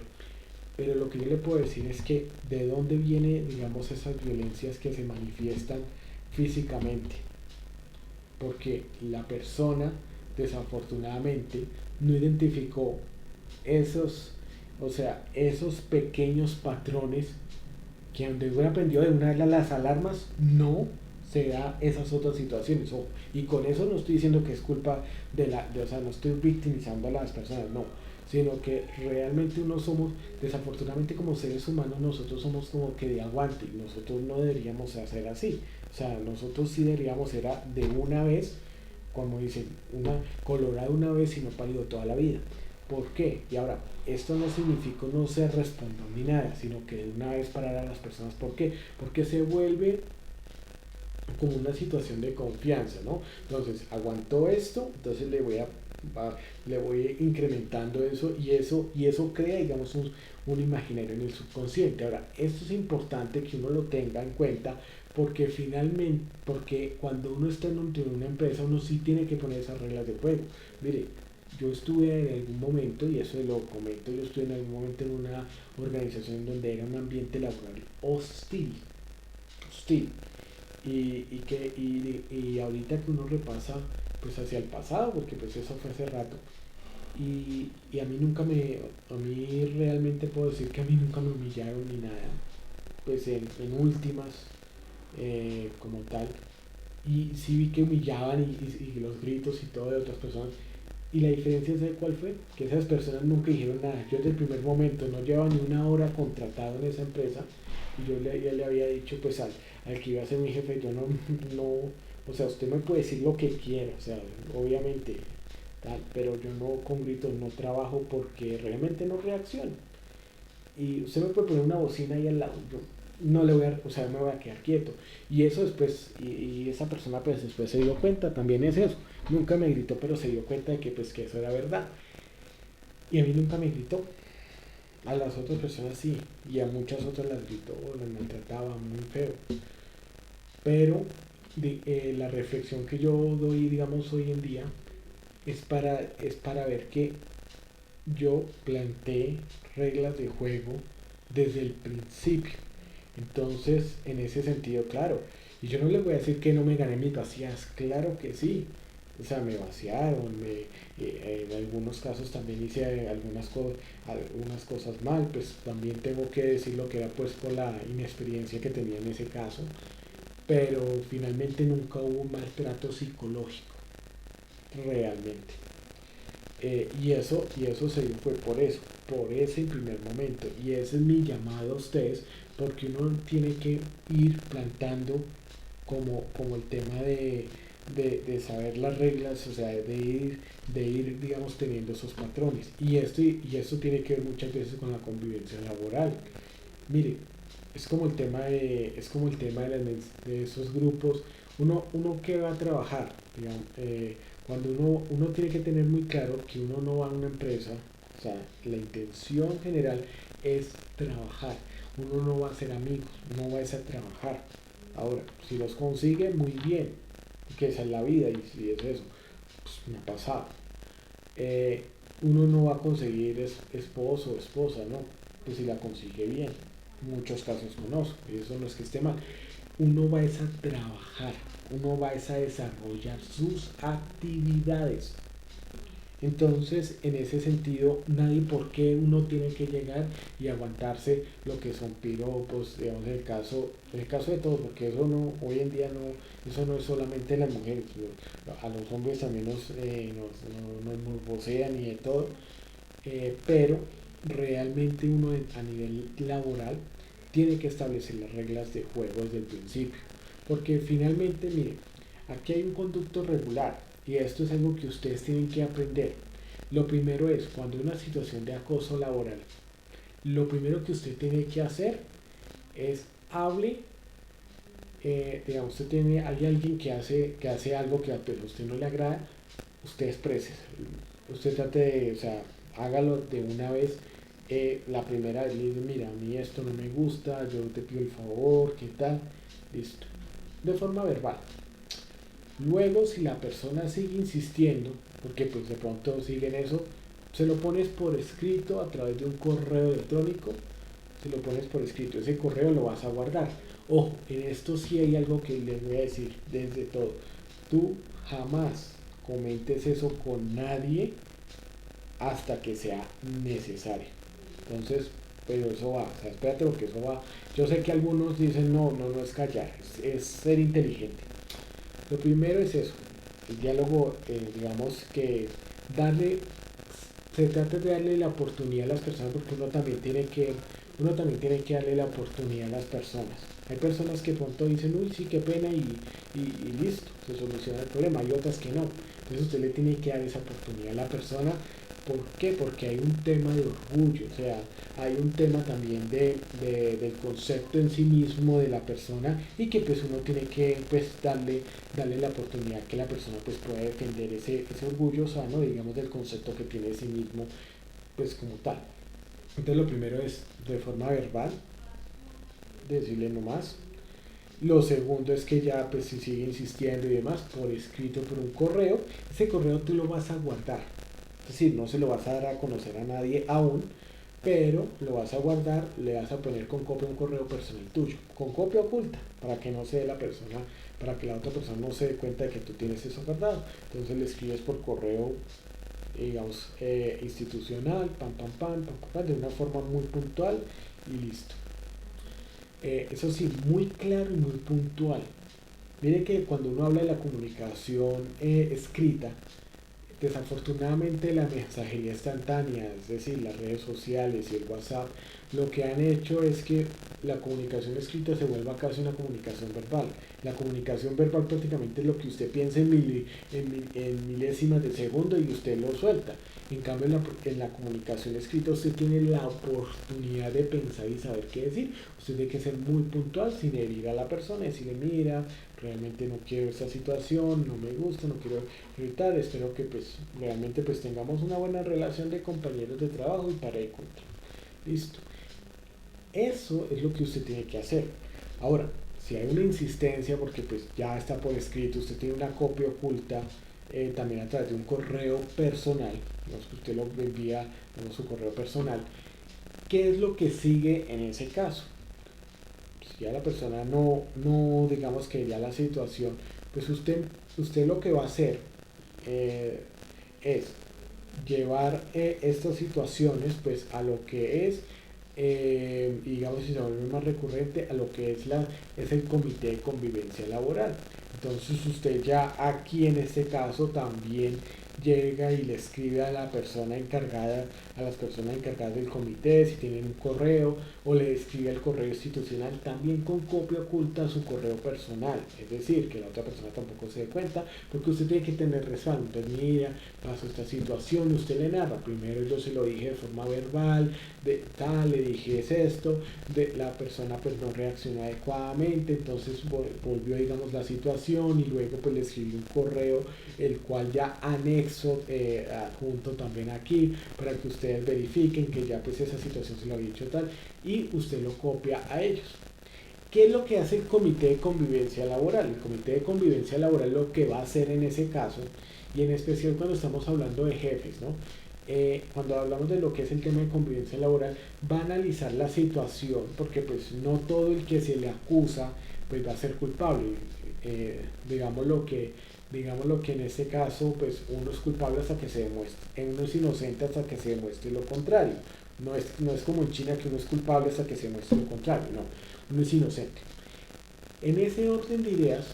Pero lo que yo le puedo decir es que de dónde viene, digamos, esas violencias que se manifiestan físicamente. Porque la persona, desafortunadamente, no identificó esos, o sea, esos pequeños patrones que donde hubiera aprendido de una vez las alarmas, no se da esas otras situaciones. Y con eso no estoy diciendo que es culpa o sea, no estoy victimizando a las personas, no, sino que realmente uno somos, desafortunadamente como seres humanos, nosotros somos como que de aguante y nosotros no deberíamos hacer así. O sea, nosotros sí deberíamos era de una vez como dicen, una colorado una vez y no pálido toda la vida. ¿Por qué? Y ahora, esto no significa no ser respondón ni nada, sino que de una vez parar a las personas. ¿Por qué? Porque se vuelve como una situación de confianza, ¿no? Entonces, aguantó esto, entonces le voy incrementando eso crea, digamos, un imaginario en el subconsciente. Ahora, esto es importante que uno lo tenga en cuenta porque finalmente, porque cuando uno está en una empresa, uno sí tiene que poner esas reglas de juego. Mire, yo estuve en algún momento, y eso lo comento, yo estuve en algún momento en una organización donde era un ambiente laboral hostil, y ahorita que uno repasa pues hacia el pasado, porque pues eso fue hace rato, y a mí realmente puedo decir que a mí nunca me humillaron ni nada, pues en últimas, como tal, y sí vi que humillaban y los gritos y todo de otras personas, y la diferencia es cuál fue, que esas personas nunca dijeron nada. Yo desde el primer momento no llevaba ni una hora contratado en esa empresa y ya le había dicho pues al que iba a ser mi jefe, yo no, o sea, usted me puede decir lo que quiera, o sea, obviamente, tal, pero yo no con gritos no trabajo porque realmente no reacciono. Y usted me puede poner una bocina ahí al lado, yo no le voy a, o sea, me voy a quedar quieto. Y eso después, y esa persona pues después se dio cuenta, también es eso. Nunca me gritó, pero se dio cuenta de que pues que eso era verdad. Y a mí nunca me gritó. A las otras personas sí, y a muchas otras las gritó, las maltrataba muy feo. Pero la reflexión que yo doy, digamos, hoy en día es para ver que yo planteé reglas de juego desde el principio. Entonces, en ese sentido, claro. Y yo no les voy a decir que no me gané mis vacías, claro que sí. O sea, me vaciaron, en algunos casos también hice algunas cosas mal, pues también tengo que decir lo que era pues por la inexperiencia que tenía en ese caso, pero finalmente nunca hubo un maltrato psicológico, realmente. Y eso se dio fue por eso, por ese primer momento. Y ese es mi llamado a ustedes, porque uno tiene que ir plantando como el tema de saber las reglas, o sea, de ir, digamos, teniendo esos patrones. Y esto tiene que ver muchas veces con la convivencia laboral. Mire, es como el tema de esos grupos. Uno que va a trabajar, digamos, cuando uno tiene que tener muy claro que uno no va a una empresa, o sea, la intención general es trabajar. Uno no va a ser amigos, uno va a trabajar. Ahora, si los consigue, muy bien, que esa es la vida, y si es eso, pues me ha pasado. Uno no va a conseguir esposo o esposa, ¿no? Pues si la consigue bien, muchos casos conozco, y eso no es que esté mal. Uno va a trabajar, uno va a desarrollar sus actividades. Entonces, en ese sentido, nadie por qué uno tiene que llegar y aguantarse lo que son piropos, digamos, en el caso de todos, porque eso no, hoy en día no, eso no es solamente las mujeres, a los hombres también nos vocean y de todo, pero realmente uno a nivel laboral tiene que establecer las reglas de juego desde el principio, porque finalmente, mire, aquí hay un conducto regular y esto es algo que ustedes tienen que aprender. Lo primero es, cuando hay una situación de acoso laboral, lo primero que usted tiene que hacer es hable, digamos, hay alguien que hace algo que a usted no le agrada, usted exprese, usted trate de, o sea, hágalo de una vez. La primera vez le dice, mira, a mí esto no me gusta, yo te pido el favor, ¿qué tal? Listo. De forma verbal. Luego, si la persona sigue insistiendo, porque pues de pronto sigue en eso, se lo pones por escrito a través de un correo electrónico, se lo pones por escrito, ese correo lo vas a guardar. Ojo, en esto sí hay algo que les voy a decir desde todo. Tú jamás comentes eso con nadie hasta que sea necesario. Entonces, pero eso va, o sea, espérate porque eso va. Yo sé que algunos dicen no es callar, es ser inteligente. Lo primero es eso, el diálogo, digamos que darle, se trata de darle la oportunidad a las personas porque uno también tiene que uno también tiene que darle la oportunidad a las personas. Hay personas que pronto dicen, uy, sí, qué pena y listo, se soluciona el problema. Hay otras que no. Entonces usted le tiene que dar esa oportunidad a la persona. ¿Por qué? Porque hay un tema de orgullo, o sea, hay un tema también del concepto en sí mismo de la persona y que pues uno tiene que pues darle la oportunidad que la persona pues pueda defender ese orgullo sano, digamos, del concepto que tiene de sí mismo pues como tal. Entonces lo primero es de forma verbal, decirle no más. Lo segundo es que ya pues si sigue insistiendo y demás, por escrito, por un correo, ese correo tú lo vas a guardar. Es decir, no se lo vas a dar a conocer a nadie aún, pero lo vas a guardar, le vas a poner con copia un correo personal tuyo, con copia oculta, para que no se dé la persona, para que la otra persona no se dé cuenta de que tú tienes eso guardado. Entonces le escribes por correo, digamos, institucional, de una forma muy puntual y listo. Eso sí, muy claro y muy puntual. Mire que cuando uno habla de la comunicación escrita, desafortunadamente la mensajería instantánea, es decir, las redes sociales y el WhatsApp, lo que han hecho es que la comunicación escrita se vuelva casi una comunicación verbal. La comunicación verbal prácticamente es lo que usted piensa en milésimas de segundo y usted lo suelta. En cambio, en la comunicación escrita usted tiene la oportunidad de pensar y saber qué decir. Usted tiene que ser muy puntual sin herir a la persona, decirle, mira, realmente no quiero esta situación, no me gusta, no quiero irritar, espero que pues realmente pues tengamos una buena relación de compañeros de trabajo y para ir contra. Listo. Eso es lo que usted tiene que hacer. Ahora, si hay una insistencia, porque pues ya está por escrito, usted tiene una copia oculta, también a través de un correo personal, digamos que usted lo envía en su correo personal, ¿qué es lo que sigue en ese caso? Si ya la persona digamos que ya la situación, pues usted lo que va a hacer es llevar estas situaciones pues a lo que es digamos si se vuelve más recurrente a lo que es el comité de convivencia laboral. Entonces usted ya aquí en este caso también llega y le escribe a la persona encargada, a las personas encargadas del comité, si tienen un correo, o le escribe al correo institucional también con copia oculta a su correo personal. Es decir, que la otra persona tampoco se dé cuenta, porque usted tiene que tener respaldo. Entonces, mira, pasó esta situación, usted le narra. Primero yo se lo dije de forma verbal, de tal, le dije es esto, la persona pues no reaccionó adecuadamente, entonces volvió digamos la situación y luego pues le escribí un correo el cual ya anexo adjunto también aquí para que ustedes verifiquen que ya pues esa situación se lo había dicho tal y usted lo copia a ellos. ¿Qué es lo que hace el comité de convivencia laboral? El comité de convivencia laboral lo que va a hacer en ese caso, y en especial cuando estamos hablando de jefes, ¿no? Cuando hablamos de lo que es el tema de convivencia laboral, va a analizar la situación, porque pues no todo el que se le acusa pues va a ser culpable. Digamos lo que en este caso pues uno es culpable hasta que se demuestre, uno es inocente hasta que se demuestre lo contrario. No es como en China que uno es culpable hasta que se demuestre lo contrario, no, uno es inocente. En ese orden de ideas,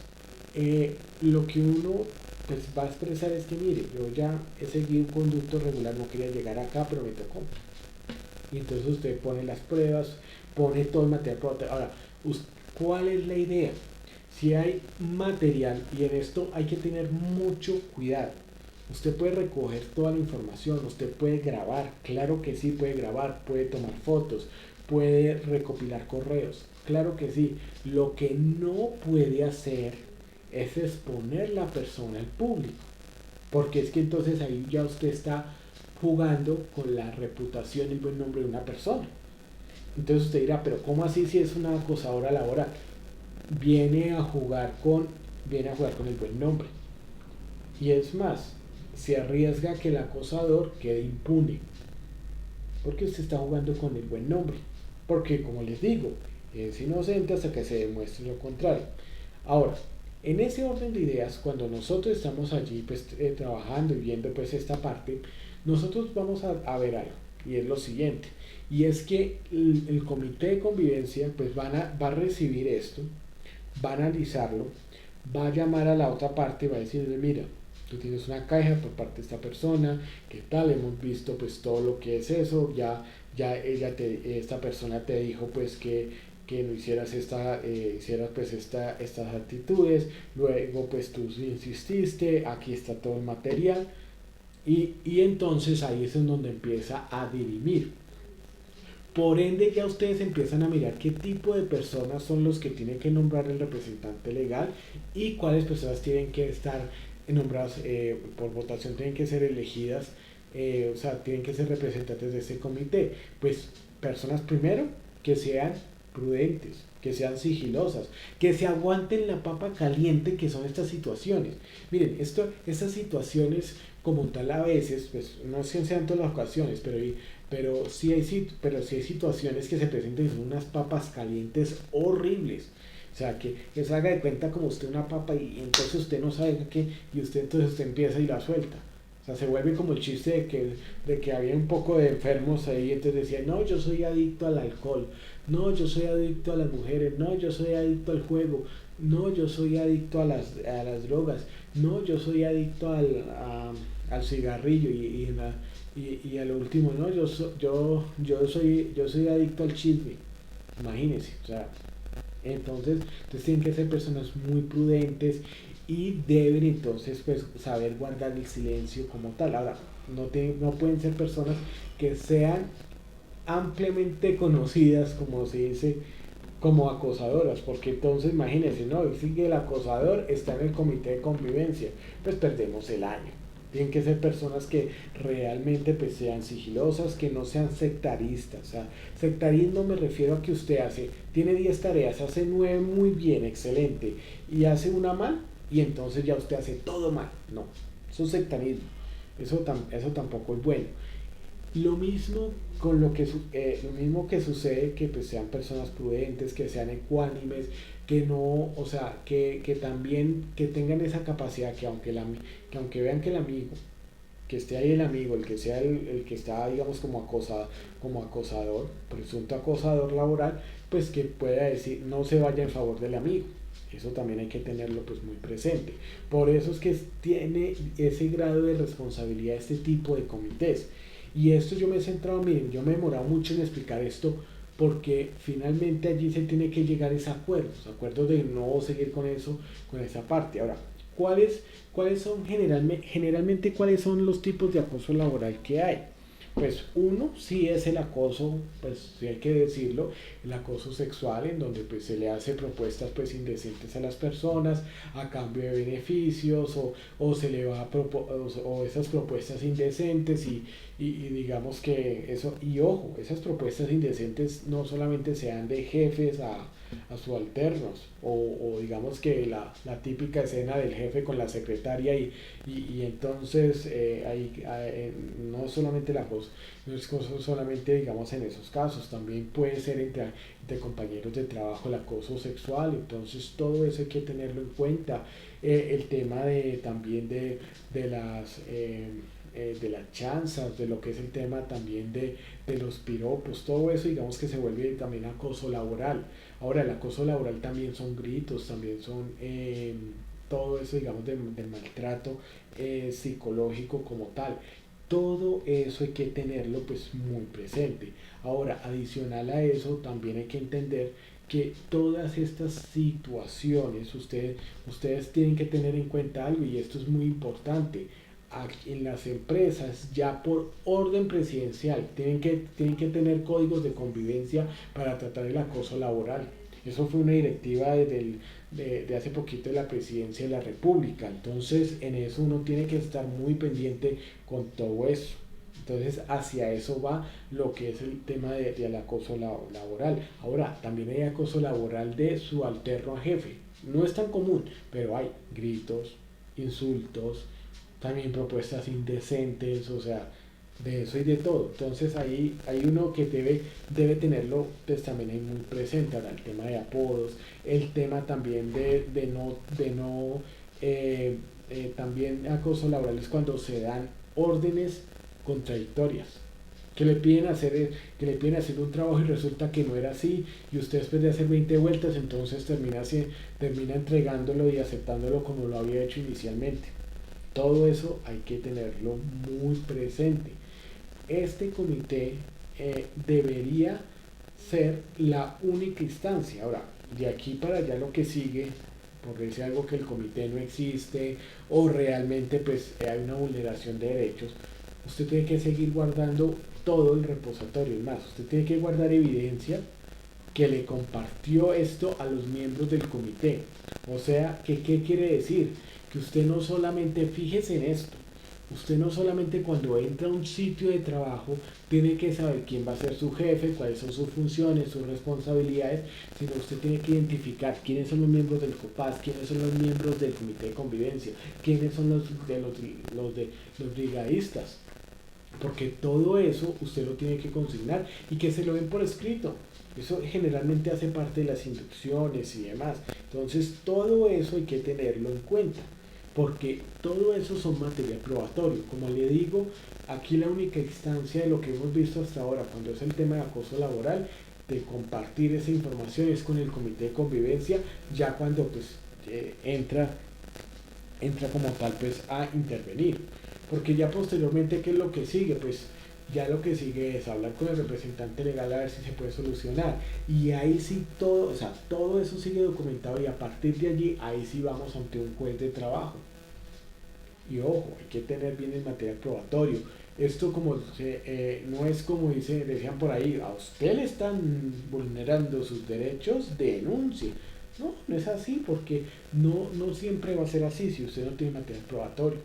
lo que uno pues va a expresar es que mire, yo ya he seguido un conducto regular, no quería llegar acá, pero me tocó. Y entonces usted pone las pruebas, pone todo el material. Ahora, ¿cuál es la idea? Si hay material, y en esto hay que tener mucho cuidado. Usted puede recoger toda la información, usted puede grabar, claro que sí puede grabar, puede tomar fotos, puede recopilar correos, claro que sí. Lo que no puede hacer es exponer la persona al público, porque es que entonces ahí ya usted está jugando con la reputación y el buen nombre de una persona. Entonces usted dirá, pero ¿cómo así si es una acosadora laboral? Viene a jugar con el buen nombre. Y es más, se arriesga que el acosador quede impune, porque usted está jugando con el buen nombre. Porque, como les digo, es inocente hasta que se demuestre lo contrario. Ahora, en ese orden de ideas, cuando nosotros estamos allí pues, trabajando y viendo pues esta parte, nosotros vamos a ver algo, y es lo siguiente, y es que el comité de convivencia pues va a recibir esto, va a analizarlo, va a llamar a la otra parte y va a decirle, mira, tú tienes una queja por parte de esta persona, ¿qué tal? Hemos visto pues todo lo que es eso, ya esta persona te dijo pues que no hicieras hicieras pues estas actitudes, luego pues tú insististe, aquí está todo el material, y entonces ahí es en donde empieza a dirimir. Por ende, ya ustedes empiezan a mirar qué tipo de personas son los que tiene que nombrar el representante legal y cuáles personas tienen que estar nombradas por votación, tienen que ser elegidas, o sea, tienen que ser representantes de ese comité. Pues personas primero que sean prudentes, que sean sigilosas, que se aguanten la papa caliente que son estas situaciones. Miren, estas situaciones como tal a veces, pues no sean todas las ocasiones, pero sí hay situaciones que se presentan y son unas papas calientes horribles. O sea, que se haga de cuenta como usted una papa y entonces usted no sabe qué, y usted empieza y la suelta. O sea, se vuelve como el chiste de que había un poco de enfermos ahí, entonces decía, no, yo soy adicto al alcohol, no, yo soy adicto a las mujeres, no, yo soy adicto al juego, no, yo soy adicto a las drogas, no, yo soy adicto al cigarrillo y a lo último, no, yo soy adicto al chisme, imagínense, o sea, entonces tienen que ser personas muy prudentes y deben entonces pues saber guardar el silencio como tal. Ahora, no pueden ser personas que sean ampliamente conocidas, como se dice, como acosadoras, porque entonces imagínense, ¿no? Si el acosador está en el comité de convivencia, pues perdemos el año. Tienen que ser personas que realmente pues, sean sigilosas, que no sean sectaristas. O sea, sectarismo me refiero a que usted tiene 10 tareas, hace 9 muy bien, excelente, y hace una mal, y entonces ya usted hace todo mal. No, eso es sectarismo. Eso tampoco es bueno. Lo mismo lo mismo que sucede que pues sean personas prudentes, que sean ecuánimes, que no, o sea, que también que tengan esa capacidad que aunque vean que el amigo, que esté ahí el amigo, el que sea el que está, digamos, como acosador, presunto acosador laboral, pues que pueda decir, no se vaya en favor del amigo. Eso también hay que tenerlo pues muy presente. Por eso es que tiene ese grado de responsabilidad este tipo de comités. Y esto yo me he centrado, miren, yo me he demorado mucho en explicar esto porque finalmente allí se tiene que llegar a esos acuerdos de no seguir con eso, con esa parte. Ahora, ¿cuáles son generalmente cuáles son los tipos de acoso laboral que hay? Pues uno sí es el acoso, pues sí hay que decirlo, el acoso sexual en donde pues se le hace propuestas pues indecentes a las personas a cambio de beneficios o se le va o esas propuestas indecentes y digamos que eso, y ojo, esas propuestas indecentes no solamente sean de jefes a subalternos o digamos que la típica escena del jefe con la secretaria y entonces no solamente la cosa, no es solamente digamos en esos casos, también puede ser entre compañeros de trabajo el acoso sexual, entonces todo eso hay que tenerlo en cuenta. El tema también de las chanzas, de lo que es el tema también de los piropos, todo eso digamos que se vuelve también acoso laboral. Ahora el acoso laboral también son gritos, también son todo eso digamos del maltrato psicológico como tal. Todo eso hay que tenerlo pues muy presente. Ahora, adicional a eso, también hay que entender que todas estas situaciones, ustedes tienen que tener en cuenta algo y esto es muy importante. En las empresas, ya por orden presidencial, tienen que tener códigos de convivencia para tratar el acoso laboral. Eso fue una directiva de hace poquito de la presidencia de la República. Entonces, en eso uno tiene que estar muy pendiente con todo eso. Entonces, hacia eso va lo que es el tema del acoso laboral. Ahora, también hay acoso laboral de subalterno a jefe. No es tan común, pero hay gritos, insultos, también propuestas indecentes, o sea, de eso y de todo. Entonces ahí hay uno que debe tenerlo pues, también ahí muy presente. Ahora, el tema de apodos, el tema también de no también acoso laboral es cuando se dan órdenes contradictorias. Que le piden hacer un trabajo y resulta que no era así, y usted después de hacer 20 vueltas, entonces termina entregándolo y aceptándolo como lo había hecho inicialmente. Todo eso hay que tenerlo muy presente. Este comité debería ser la única instancia. Ahora, de aquí para allá lo que sigue, por decir algo que el comité no existe o realmente pues hay una vulneración de derechos, usted tiene que seguir guardando todo el repositorio. Es más, usted tiene que guardar evidencia que le compartió esto a los miembros del comité. O sea, ¿qué quiere decir? Que usted no solamente, fíjese en esto, usted no solamente cuando entra a un sitio de trabajo tiene que saber quién va a ser su jefe, cuáles son sus funciones, sus responsabilidades, sino usted tiene que identificar quiénes son los miembros del COPAS, quiénes son los miembros del comité de convivencia, quiénes son los brigadistas, porque todo eso usted lo tiene que consignar y que se lo den por escrito. Eso generalmente hace parte de las inducciones y demás. Entonces todo eso hay que tenerlo en cuenta, porque todo eso son material probatorio. Como le digo, aquí la única instancia de lo que hemos visto hasta ahora, cuando es el tema de acoso laboral, de compartir esa información es con el comité de convivencia, ya cuando pues entra como tal pues a intervenir. Porque ya posteriormente, ¿qué es lo que sigue? Pues ya lo que sigue es hablar con el representante legal a ver si se puede solucionar. Y ahí sí todo, o sea, todo eso sigue documentado y a partir de allí, ahí sí vamos ante un juez de trabajo. Y ojo, hay que tener bien el material probatorio. Esto no es como decían por ahí, a usted le están vulnerando sus derechos, denuncie. No, no es así porque no siempre va a ser así si usted no tiene material probatorio.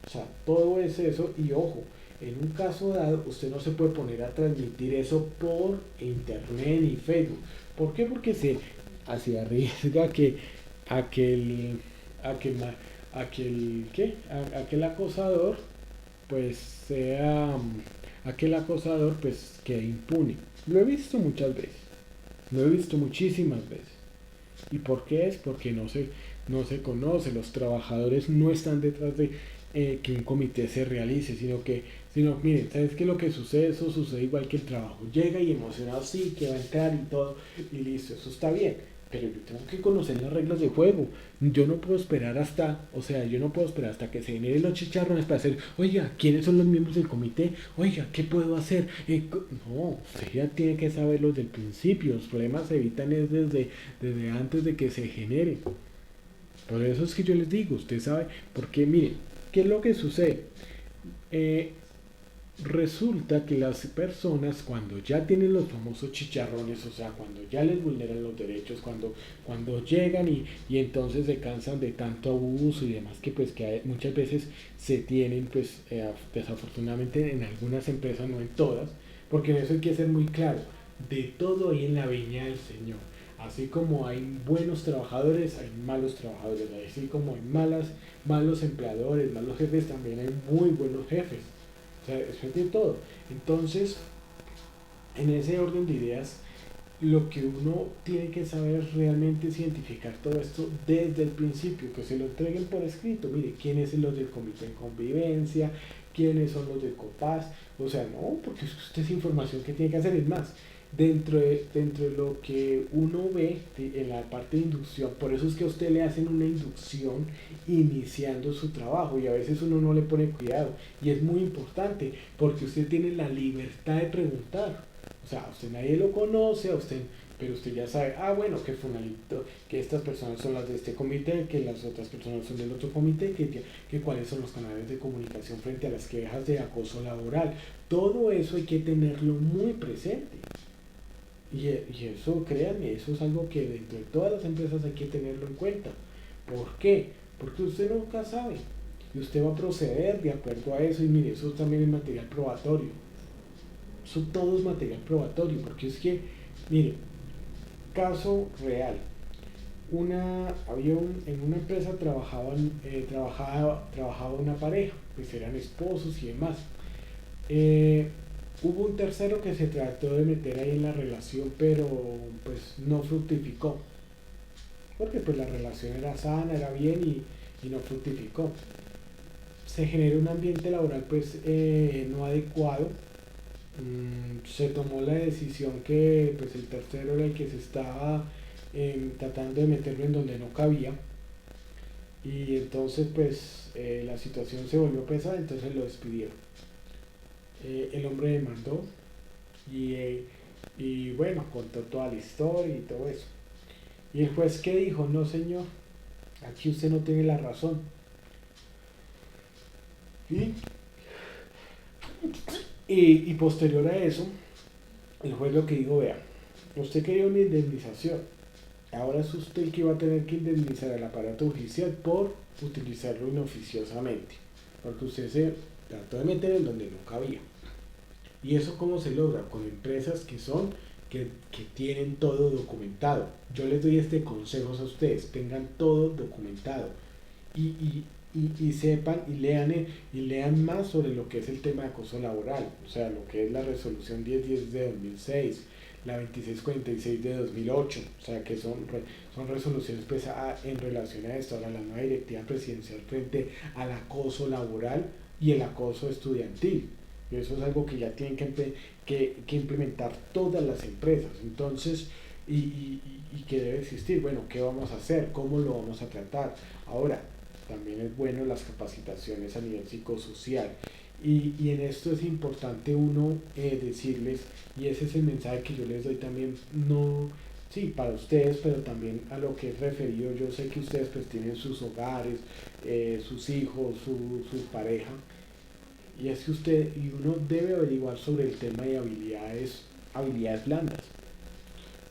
O sea, todo es eso y ojo, en un caso dado usted no se puede poner a transmitir eso por internet y Facebook. ¿Por qué? Porque se arriesga que aquel, aquel, aquel acosador pues aquel acosador pues quede impune. Lo he visto muchas veces, lo he visto muchísimas veces. ¿Y por qué es? Porque no se conoce, los trabajadores no están detrás de que un comité se realice, miren, ¿sabes qué? Lo que sucede, eso sucede igual que el trabajo. Llega y emocionado, sí, que va a entrar y todo, y listo, eso está bien. Pero yo tengo que conocer las reglas de juego. Yo no puedo esperar hasta que se generen los chicharrones para hacer, oiga, ¿quiénes son los miembros del comité? Oiga, ¿qué puedo hacer? No, usted ya tiene que saberlo desde el principio. Los problemas se evitan desde antes de que se genere. Por eso es que yo les digo, usted sabe, porque miren, ¿qué es lo que sucede? Resulta que las personas cuando ya tienen los famosos chicharrones, o sea, cuando ya les vulneran los derechos, cuando llegan y entonces se cansan de tanto abuso y demás que pues que muchas veces se tienen pues desafortunadamente en algunas empresas, no en todas, porque en eso hay que ser muy claro, de todo hay en la viña del Señor. Así como hay buenos trabajadores, hay malos trabajadores, así como hay malos empleadores, malos jefes, también hay muy buenos jefes. O sea, eso es de todo. Entonces, en ese orden de ideas, lo que uno tiene que saber realmente es identificar todo esto desde el principio, que se lo entreguen por escrito. Mire, quiénes son los del comité de convivencia, quiénes son los del COPAS. O sea, no, porque usted es información que tiene que hacer. Es más, dentro de lo que uno ve en la parte de inducción, por eso es que a usted le hacen una inducción iniciando su trabajo y a veces uno no le pone cuidado y es muy importante porque usted tiene la libertad de preguntar. O sea, a usted nadie lo conoce, pero usted ya sabe, bueno, que estas personas son las de este comité, que las otras personas son del otro comité, que cuáles son los canales de comunicación frente a las quejas de acoso laboral. Todo eso hay que tenerlo muy presente. Y eso, créanme, eso es algo que dentro de todas las empresas hay que tenerlo en cuenta. ¿Por qué? Porque usted nunca sabe. Y usted va a proceder de acuerdo a eso. Y mire, eso también es material probatorio. Eso todo es material probatorio. Porque es que, mire, caso real. En una empresa trabajaba una pareja, pues eran esposos y demás. Hubo un tercero que se trató de meter ahí en la relación, pero pues no fructificó, porque pues la relación era sana, era bien y no fructificó. Se generó un ambiente laboral pues no adecuado. Se tomó la decisión que pues el tercero era el que se estaba tratando de meterlo en donde no cabía y entonces pues la situación se volvió pesada, entonces lo despidieron. El hombre demandó Y, y bueno, contó toda la historia y todo eso. Y el juez que dijo, no señor, aquí usted no tiene la razón. Y, y posterior a eso, el juez lo que dijo, vea, usted quería una indemnización, ahora es usted el que va a tener que indemnizar al aparato judicial por utilizarlo inoficiosamente, porque usted se trató de meter en donde no cabía. ¿Y eso cómo se logra? Con empresas que tienen todo documentado. Yo les doy este consejo a ustedes, tengan todo documentado y sepan y lean más sobre lo que es el tema de acoso laboral, o sea, lo que es la resolución 1010 de 2006, la 2646 de 2008, o sea, que son resoluciones pues, en relación a esto, a la nueva directiva presidencial frente al acoso laboral y el acoso estudiantil. Y eso es algo que ya tienen que implementar todas las empresas. Entonces, y que debe existir. Bueno, ¿qué vamos a hacer? ¿Cómo lo vamos a tratar? Ahora, también es bueno las capacitaciones a nivel psicosocial. Y en esto es importante uno decirles, y ese es el mensaje que yo les doy también, no, sí, para ustedes, pero también a lo que es referido. Yo sé que ustedes pues tienen sus hogares, sus hijos, su pareja, y es que uno debe averiguar sobre el tema de habilidades blandas,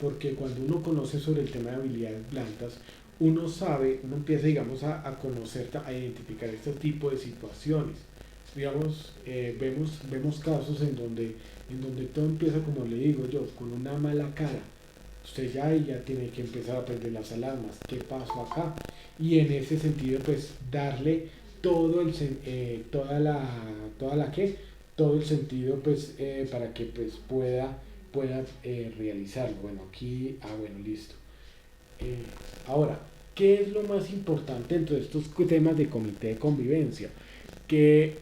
porque cuando uno conoce sobre el tema de habilidades blandas, uno sabe, uno empieza, digamos, a conocer, a identificar este tipo de situaciones. Digamos, vemos casos en donde todo empieza, como le digo yo, con una mala cara. Usted ya tiene que empezar a prender las alarmas. ¿Qué pasó acá? Y en ese sentido, pues, darle toda la que, todo el sentido, pues, para que pues pueda realizarlo. Bueno, aquí, bueno, listo. Eh, Ahora, ¿qué es lo más importante entre estos temas de comité de convivencia? Que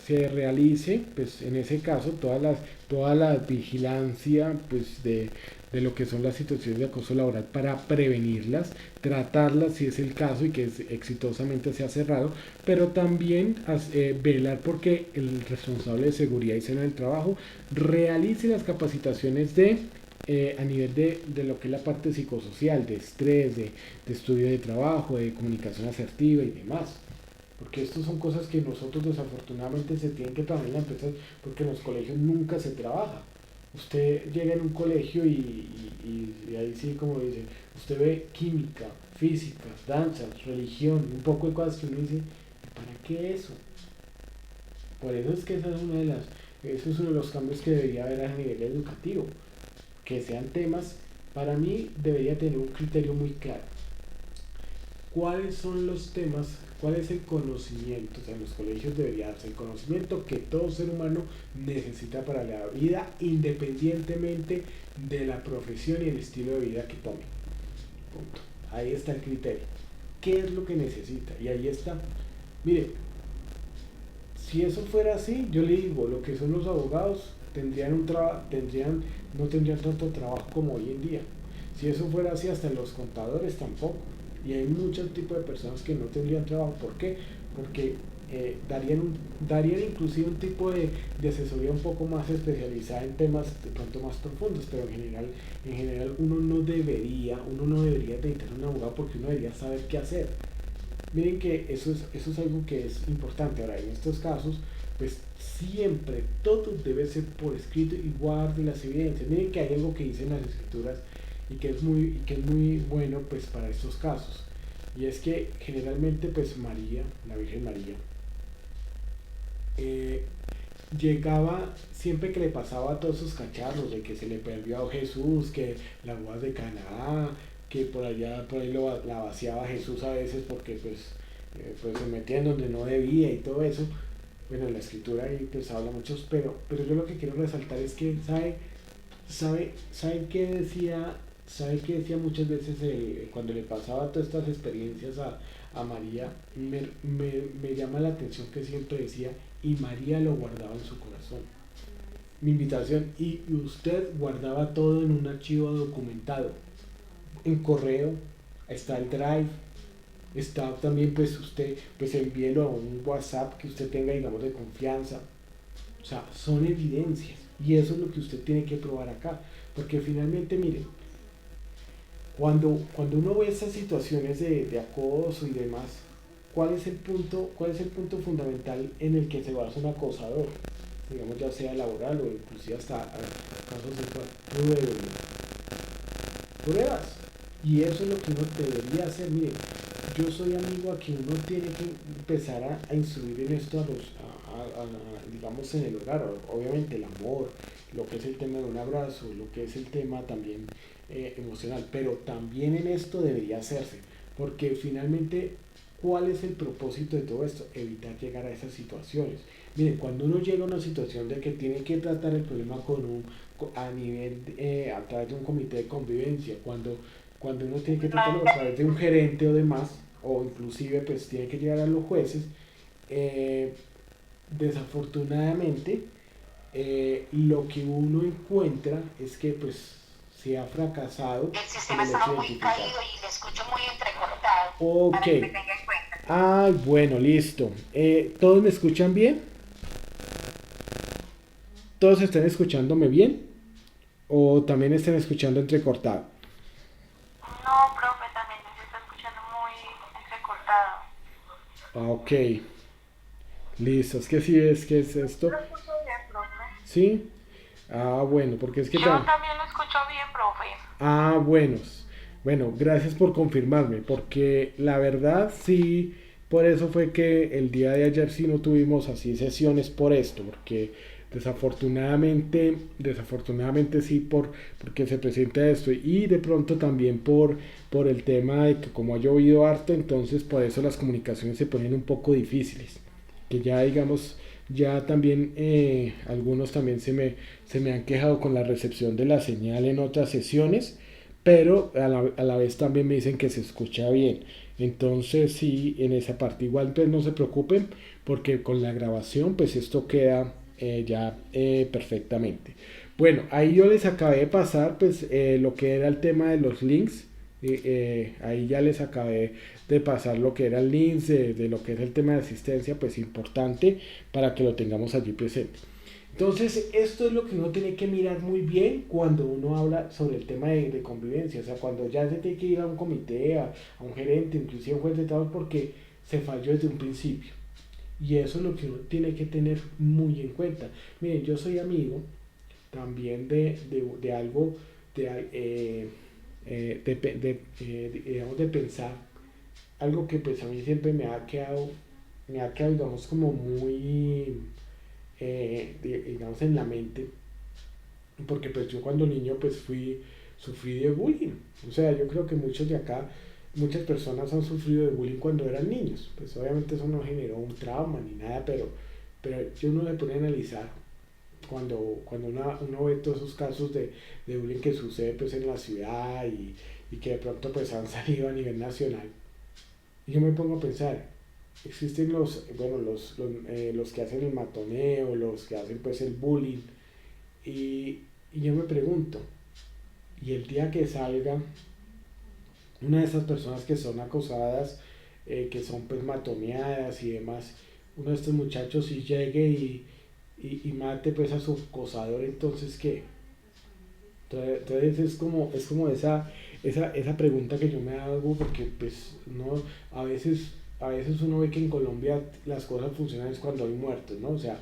se realice, pues en ese caso, toda la vigilancia pues, de lo que son las situaciones de acoso laboral para prevenirlas, tratarlas si es el caso y que exitosamente se ha cerrado, pero también velar porque el responsable de seguridad y salud del trabajo realice las capacitaciones a nivel de lo que es la parte psicosocial, de estrés, de estudio de trabajo, de comunicación asertiva y demás. Porque estas son cosas que nosotros desafortunadamente se tienen que trabajar en la empresa porque en los colegios nunca se trabaja. Usted llega en un colegio y ahí sí, como dice, usted ve química, física, danzas, religión, un poco de cosas que uno dice, ¿para qué eso? Por eso es que eso es uno de los cambios que debería haber a nivel educativo, que sean temas, para mí debería tener un criterio muy claro. ¿Cuáles son los temas? ¿Cuál es el conocimiento? O sea, en los colegios debería darse el conocimiento que todo ser humano necesita para la vida, independientemente de la profesión y el estilo de vida que tome. Punto. Ahí está el criterio. ¿Qué es lo que necesita? Y ahí está. Mire, si eso fuera así, yo le digo, lo que son los abogados no tendrían tanto trabajo como hoy en día. Si eso fuera así, hasta los contadores tampoco. Y hay muchos tipos de personas que no tendrían trabajo. ¿Por qué? Porque darían inclusive un tipo de asesoría un poco más especializada en temas de pronto más profundos, pero en general uno no debería necesitar un abogado porque uno debería saber qué hacer. Miren que eso es algo que es importante. Ahora, en estos casos, pues siempre todo debe ser por escrito y guarde las evidencias. Miren que hay algo que dicen las escrituras y que es muy bueno pues para estos casos. Y es que generalmente pues María, la Virgen María, eh, llegaba siempre que le pasaba a todos esos cacharros de que se le perdió a Jesús, que las bodas de Canaá, que por ahí la vaciaba Jesús a veces porque pues se metía en donde no debía y todo eso. Bueno, la escritura ahí pues habla muchos, pero yo lo que quiero resaltar es que ¿saben qué decía? ¿Sabe qué decía muchas veces cuando le pasaba todas estas experiencias a María? Me llama la atención que siempre decía, y María lo guardaba en su corazón. Mi invitación, y usted guardaba todo en un archivo documentado, en correo, está el Drive, está también pues usted, pues envíelo a un WhatsApp que usted tenga, digamos, de confianza. O sea, son evidencias. Y eso es lo que usted tiene que probar acá. Porque finalmente, miren, cuando uno ve estas situaciones de acoso y demás, cuál es el punto fundamental en el que se basa un acosador? Digamos, ya sea laboral o inclusive hasta casos sexual. Pruebas. Y eso es lo que uno debería hacer. Mire, yo soy amigo a que uno tiene que empezar a instruir en esto digamos, en el hogar. Obviamente el amor, lo que es el tema de un abrazo, lo que es el tema también emocional, pero también en esto debería hacerse, porque finalmente, ¿cuál es el propósito de todo esto? Evitar llegar a esas situaciones. Mire, cuando uno llega a una situación de que tiene que tratar el problema a nivel, a través de un comité de convivencia, cuando uno tiene que tratarlo a través de un gerente o demás, o inclusive pues tiene que llegar a los jueces, eh, desafortunadamente lo que uno encuentra es que pues se ha fracasado El en sistema el hecho estaba de muy identificar. caído y le escucho muy entrecortado Ok. para que me tenga en cuenta. Ay, bueno, listo. ¿Todos me escuchan bien? ¿Todos están escuchándome bien? ¿O también están escuchando entrecortado? No, profe, también se está escuchando muy entrecortado. Ah, ok. Listo. Es que sí, es que es Yo esto. lo escucho bien, profe. ¿Sí? Ah, bueno, porque es que Yo también lo escucho bien, profe. Ah, buenos. Bueno, gracias por confirmarme, porque la verdad sí, por eso fue que el día de ayer sí no tuvimos así sesiones por esto, porque desafortunadamente sí porque se presenta esto y de pronto también por el tema de que como ha llovido harto, entonces por eso las comunicaciones se ponen un poco difíciles, que ya digamos, ya también algunos también se me han quejado con la recepción de la señal en otras sesiones, pero a la vez también me dicen que se escucha bien. Entonces sí, en esa parte igual pues no se preocupen porque con la grabación pues esto queda ya perfectamente. Bueno, ahí yo les acabé de pasar pues lo que era el tema de los links. Ahí ya les acabé de pasar lo que eran links de lo que es el tema de asistencia, pues importante para que lo tengamos allí presente. Entonces, esto es lo que uno tiene que mirar muy bien cuando uno habla sobre el tema de convivencia. O sea, cuando ya se tiene que ir a un comité, a un gerente, inclusive a un juez de trabajo, porque se falló desde un principio. Y eso es lo que uno tiene que tener muy en cuenta. Miren, yo soy amigo también de algo, de, digamos, de pensar, algo que pues a mí siempre me ha quedado digamos, como muy digamos en la mente, porque pues yo cuando niño pues sufrí de bullying. O sea, yo creo que muchos de acá, muchas personas han sufrido de bullying cuando eran niños. Pues obviamente eso no generó un trauma ni nada, pero yo no le pone a analizar cuando uno ve todos esos casos de bullying que sucede pues en la ciudad y que de pronto pues han salido a nivel nacional. Y yo me pongo a pensar, existen los que hacen el matoneo, los que hacen pues el bullying, y yo me pregunto, y el día que salga una de esas personas que son acosadas, que son pues matoneadas y demás, uno de estos muchachos y llegue y mate pues a su acosador, entonces ¿qué? Entonces es como esa pregunta que yo me hago porque pues no, a veces uno ve que en Colombia las cosas funcionan es cuando hay muertos, ¿no? O sea,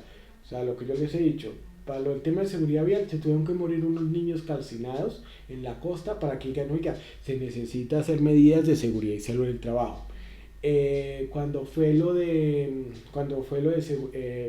lo que yo les he dicho, para el tema de seguridad vial se tuvieron que morir unos niños calcinados en la costa para que digan, oiga, se necesita hacer medidas de seguridad y salud en el trabajo. Cuando fue lo de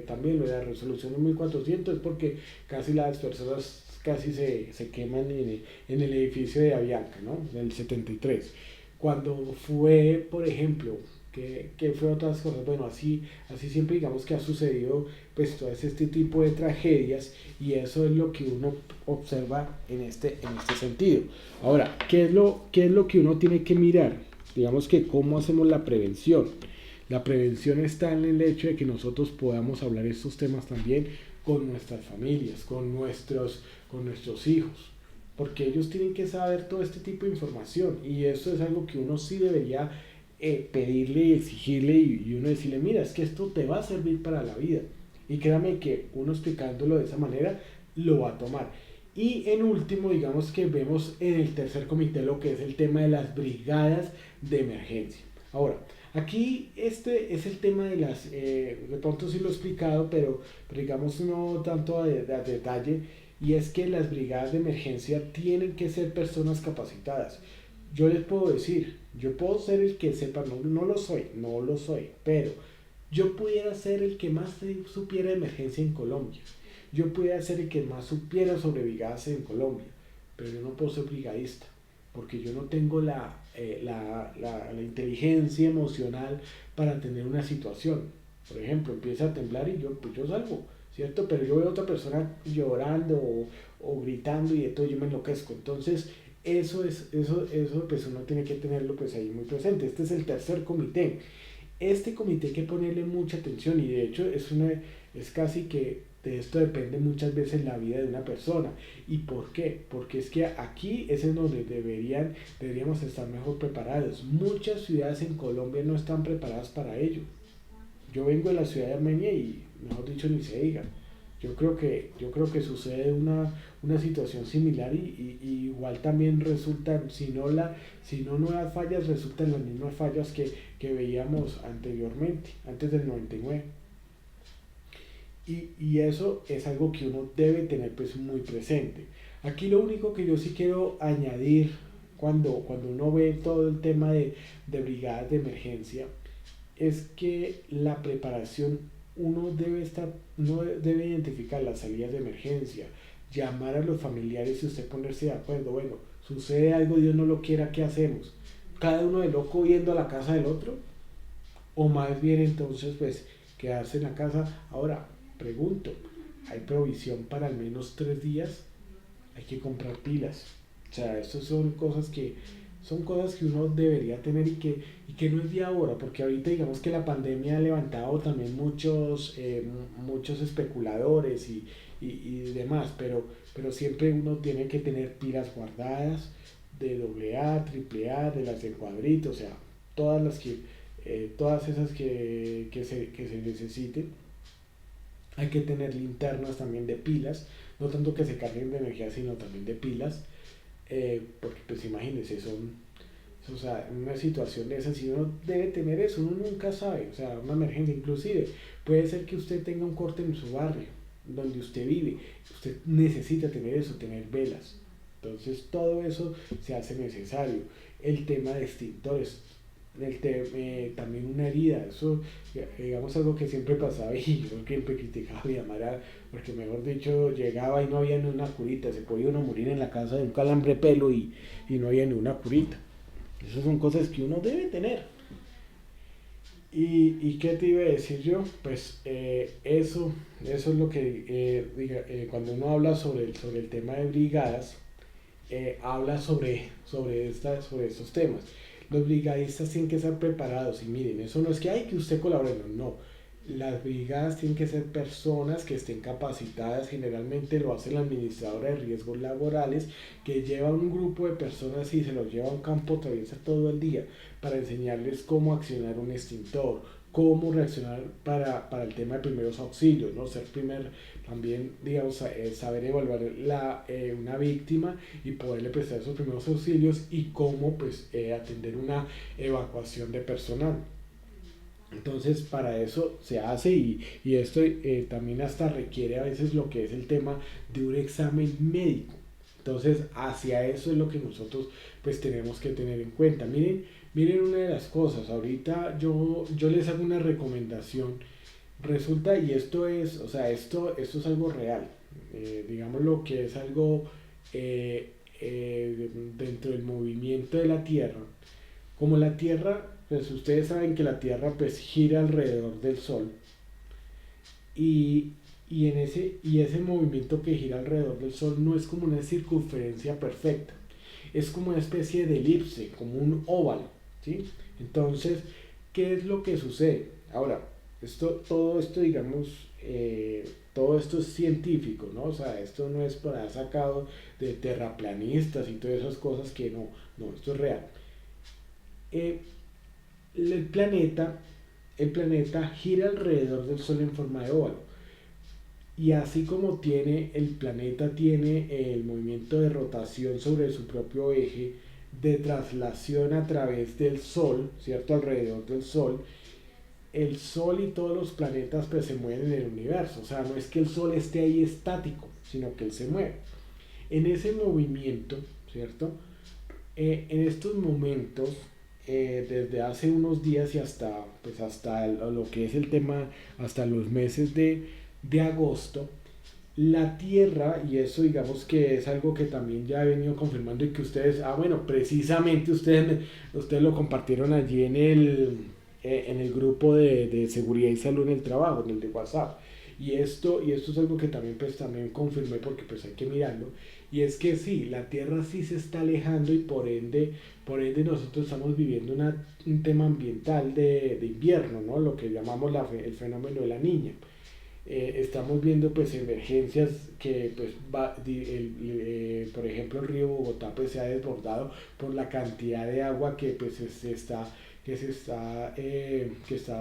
también lo de la resolución 1400 es porque casi las personas casi se queman en el edificio de Avianca, ¿no? Del 73. Cuando fue, por ejemplo, que fue otras cosas, bueno, así siempre digamos que ha sucedido pues todo este tipo de tragedias y eso es lo que uno observa en este sentido. Ahora, qué es lo que uno tiene que mirar? Digamos que cómo hacemos la prevención. La prevención está en el hecho de que nosotros podamos hablar estos temas también con nuestras familias, con nuestros hijos, porque ellos tienen que saber todo este tipo de información y eso es algo que uno sí debería pedirle y exigirle y uno decirle, mira, es que esto te va a servir para la vida. Y créame que uno explicándolo de esa manera, lo va a tomar. Y en último, digamos que vemos en el tercer comité lo que es el tema de las brigadas de emergencia. Ahora, aquí este es el tema de las, de pronto sí lo he explicado, pero digamos no tanto a detalle, y es que las brigadas de emergencia tienen que ser personas capacitadas. Yo les puedo decir, yo puedo ser el que sepa, no lo soy, no lo soy, pero yo pudiera ser el que más supiera de emergencia en Colombia. Yo pudiera ser el que más supiera sobre brigadas en Colombia, pero yo no puedo ser brigadista, porque yo no tengo la inteligencia emocional para tener una situación. Por ejemplo, empieza a temblar y yo, pues yo salgo, ¿cierto? Pero yo veo a otra persona llorando o gritando y de todo yo me enloquezco. Entonces, eso pues uno tiene que tenerlo pues ahí muy presente. Este es el tercer comité. Este comité hay que ponerle mucha atención y de hecho es casi que de esto depende muchas veces la vida de una persona. ¿Y por qué? Porque es que aquí es en donde deberíamos estar mejor preparados. Muchas ciudades en Colombia no están preparadas para ello. Yo vengo de la ciudad de Armenia y, mejor dicho, ni se diga. Yo creo que sucede una situación similar y igual también resultan, si no nuevas fallas, resultan las mismas fallas que veíamos anteriormente, antes del 99. Y eso es algo que uno debe tener pues muy presente. Aquí lo único que yo sí quiero añadir cuando uno ve todo el tema de brigadas de emergencia es que la preparación uno debe identificar las salidas de emergencia, llamar a los familiares y usted ponerse de acuerdo, bueno, sucede algo, Dios no lo quiera, ¿qué hacemos? ¿Cada uno de loco yendo a la casa del otro? O más bien entonces pues quedarse en la casa. Ahora, pregunto, ¿hay provisión para al menos 3 días? Hay que comprar pilas. O sea, estas son cosas que uno debería tener y que no es de ahora, porque ahorita digamos que la pandemia ha levantado también muchos especuladores y demás, pero siempre uno tiene que tener pilas guardadas de AA, AAA, de las de cuadrito, o sea, todas esas que se necesiten. Hay que tener linternas también de pilas, no tanto que se carguen de energía, sino también de pilas, porque pues imagínense, o sea, en una situación de esa, si uno debe tener eso, uno nunca sabe, o sea, una emergencia, inclusive puede ser que usted tenga un corte en su barrio, donde usted vive, usted necesita tener eso, tener velas, entonces todo eso se hace necesario. El tema de extintores, también una herida, eso digamos algo que siempre pasaba y yo siempre criticaba a mi amara, porque mejor dicho llegaba y no había ni una curita, se podía uno morir en la casa de un calambre pelo y no había ni una curita. Esas son cosas que uno debe tener. ¿Y qué te iba a decir yo? Pues eso es lo que, cuando uno habla sobre el tema de brigadas, habla sobre estos temas. Los brigadistas tienen que estar preparados y miren, eso no es que hay que usted colabore, no. Las brigadas tienen que ser personas que estén capacitadas, generalmente lo hace la administradora de riesgos laborales, que lleva un grupo de personas y se los lleva a un campo, atraviesa todo el día para enseñarles cómo accionar un extintor, cómo reaccionar para el tema de primeros auxilios, ¿no? También, digamos, saber evaluar una víctima y poderle prestar esos primeros auxilios y cómo, pues, atender una evacuación de personal. Entonces, para eso se hace y esto también hasta requiere a veces lo que es el tema de un examen médico. Entonces, hacia eso es lo que nosotros pues tenemos que tener en cuenta. Miren una de las cosas, ahorita yo les hago una recomendación. Resulta, y esto es, o sea, esto es algo real, digamos lo que es algo dentro del movimiento de la Tierra. Como la Tierra, pues ustedes saben que la Tierra pues gira alrededor del Sol y, y ese movimiento que gira alrededor del Sol no es como una circunferencia perfecta, es como una especie de elipse, como un óvalo, ¿sí? Entonces, ¿qué es lo que sucede? Ahora, todo esto, digamos, todo esto es científico, ¿no? O sea, esto no es para sacado de terraplanistas y todas esas cosas que no, esto es real. Eh, el planeta, el planeta gira alrededor del Sol en forma de óvalo. Y así como tiene el planeta tiene el movimiento de rotación sobre su propio eje, de traslación a través del Sol, ¿cierto? Alrededor del Sol, el Sol y todos los planetas pues se mueven en el universo. O sea, no es que el Sol esté ahí estático, sino que él se mueve. En ese movimiento, ¿cierto? En estos momentos, desde hace unos días y hasta, pues hasta lo que es el tema, hasta los meses de agosto, la Tierra, y eso digamos que es algo que también ya he venido confirmando y que ustedes, bueno, precisamente ustedes lo compartieron allí en el grupo de seguridad y salud en el trabajo, en el de WhatsApp. Y esto es algo que también, pues, también confirmé porque pues hay que mirarlo. Y es que sí, la Tierra sí se está alejando y por ende nosotros estamos viviendo un tema ambiental de invierno, ¿no? Lo que llamamos el fenómeno de la niña. Estamos viendo pues emergencias que pues por ejemplo el río Bogotá pues se ha desbordado por la cantidad de agua que pues que está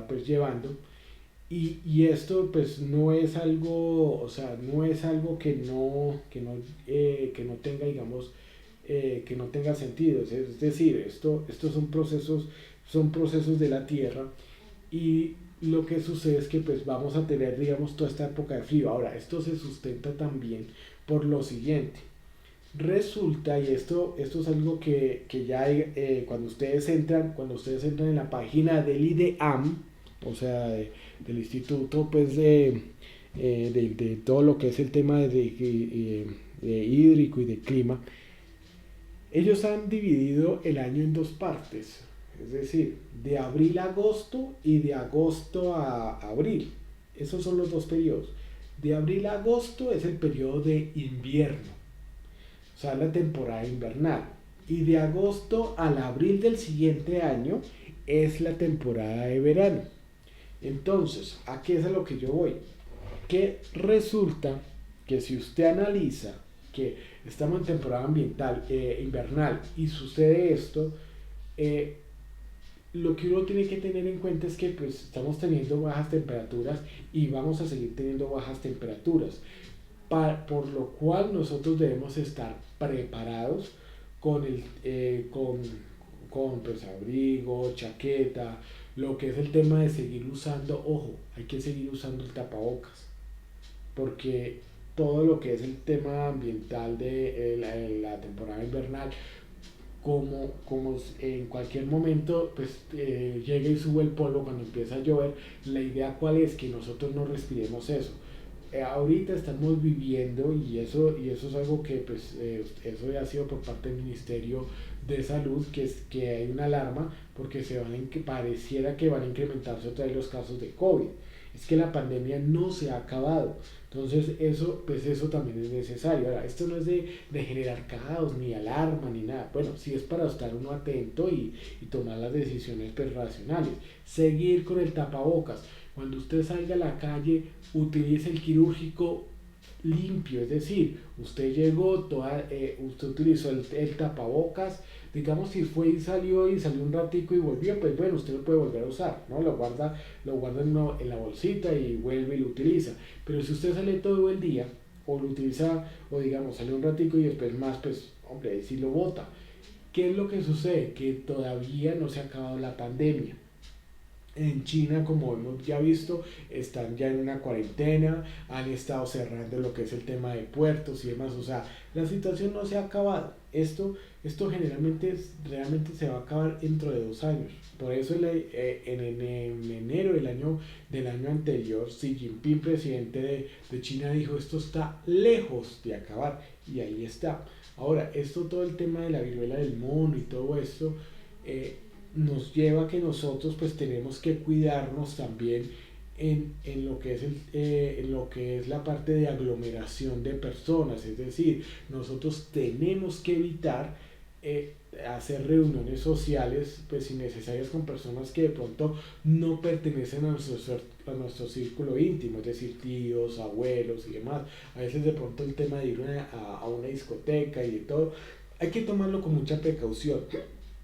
pues llevando y esto pues no es algo, o sea, no es algo que no tenga, digamos, que no tenga sentido. Es decir, estos son procesos de la Tierra y lo que sucede es que pues vamos a tener, digamos, toda esta época de frío. Ahora, esto se sustenta también por lo siguiente. Resulta, y esto es algo que ya hay, cuando ustedes entran en la página del IDEAM, o sea, del Instituto pues de todo lo que es el tema de hídrico y de clima, ellos han dividido el año en dos partes, es decir, de abril a agosto y de agosto a abril. Esos son los dos periodos. De abril a agosto es el periodo de invierno, o sea, la temporada invernal. Y de agosto al abril del siguiente año es la temporada de verano. Entonces, ¿a qué es a lo que yo voy? Que resulta que si usted analiza que estamos en temporada ambiental invernal y sucede esto, eh, lo que uno tiene que tener en cuenta es que pues, estamos teniendo bajas temperaturas y vamos a seguir teniendo bajas temperaturas, por lo cual nosotros debemos estar preparados con, con pues, abrigo, chaqueta, lo que es el tema de seguir usando, ojo, hay que seguir usando el tapabocas, porque todo lo que es el tema ambiental de la temporada invernal, como en cualquier momento pues llega y sube el polvo cuando empieza a llover, la idea cuál es que nosotros no respiremos eso. Ahorita estamos viviendo y eso es algo que pues eso ya ha sido por parte del Ministerio de Salud que es que hay una alarma porque pareciera que van a incrementarse otra vez los casos de COVID. Es que la pandemia no se ha acabado. Entonces eso también es necesario. Ahora, esto no es de generar caos, ni alarma, ni nada. Bueno, sí es para estar uno atento y tomar las decisiones pues, racionales. Seguir con el tapabocas. Cuando usted salga a la calle, utilice el quirúrgico limpio, es decir, usted llegó, usted utilizó el tapabocas, digamos si fue y salió un ratico y volvió, pues bueno, usted lo puede volver a usar, ¿no? Lo guarda en la bolsita y vuelve y lo utiliza. Pero si usted sale todo el día, o lo utiliza, o digamos, sale un ratico y después más, pues, hombre, ahí sí lo bota. ¿Qué es lo que sucede? Que todavía no se ha acabado la pandemia. En China, como hemos ya visto, están ya en una cuarentena, han estado cerrando lo que es el tema de puertos y demás. O sea, la situación no se ha acabado. Esto generalmente, realmente se va a acabar dentro de 2 años. Por eso en enero del año anterior, Xi Jinping, presidente de China, dijo, esto está lejos de acabar. Y ahí está. Ahora, todo el tema de la viruela del mono y todo esto, eh, nos lleva a que nosotros pues tenemos que cuidarnos también en lo que es en lo que es la parte de aglomeración de personas, es decir, nosotros tenemos que evitar hacer reuniones sociales pues innecesarias con personas que de pronto no pertenecen a nuestro círculo íntimo, es decir, tíos, abuelos y demás. A veces de pronto el tema de ir a una discoteca y de todo, hay que tomarlo con mucha precaución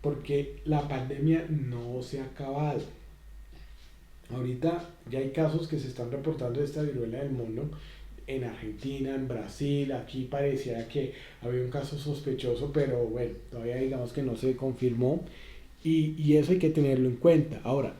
porque la pandemia no se ha acabado. Ahorita ya hay casos que se están reportando de esta viruela del mono en Argentina, en Brasil, aquí pareciera que había un caso sospechoso, pero bueno, todavía digamos que no se confirmó y eso hay que tenerlo en cuenta. Ahora,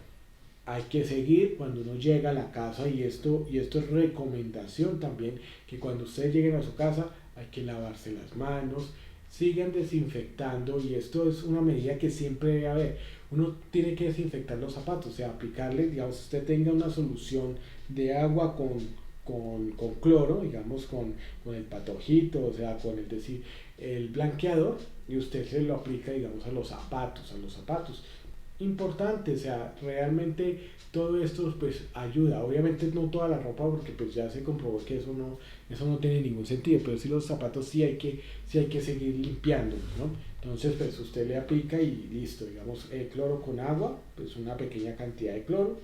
hay que seguir cuando uno llega a la casa y esto es recomendación también, que cuando ustedes lleguen a su casa hay que lavarse las manos, sigan desinfectando y esto es una medida que siempre debe haber. Uno tiene que desinfectar los zapatos, o sea, aplicarle, digamos, usted tenga una solución de agua con cloro, digamos, con el patojito, o sea, con el blanqueador, y usted se lo aplica, digamos, a los zapatos. Importante, o sea, realmente todo esto pues ayuda, obviamente no toda la ropa porque pues ya se comprobó que eso no tiene ningún sentido, pero sí los zapatos sí hay que seguir limpiándolos, ¿no? Entonces pues usted le aplica y listo, digamos, cloro con agua, pues una pequeña cantidad de cloro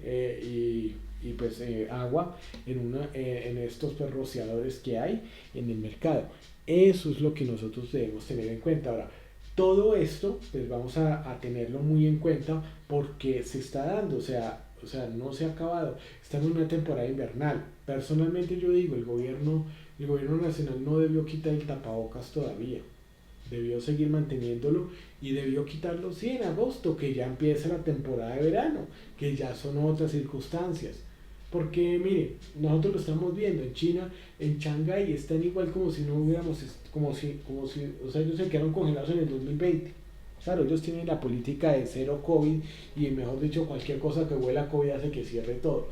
y pues agua en estos pues, rociadores que hay en el mercado. Eso es lo que nosotros debemos tener en cuenta. Ahora, todo esto, pues vamos a tenerlo muy en cuenta porque se está dando, o sea, no se ha acabado. Estamos en una temporada invernal. Personalmente yo digo, el gobierno nacional no debió quitar el tapabocas todavía. Debió seguir manteniéndolo y debió quitarlo, sí, en agosto, que ya empieza la temporada de verano, que ya son otras circunstancias. Porque, mire, nosotros lo estamos viendo en China, en Shanghái, están igual como si no hubiéramos, o sea, ellos se quedaron congelados en el 2020. Claro, ellos tienen la política de cero COVID y mejor dicho, cualquier cosa que huela a COVID hace que cierre todo.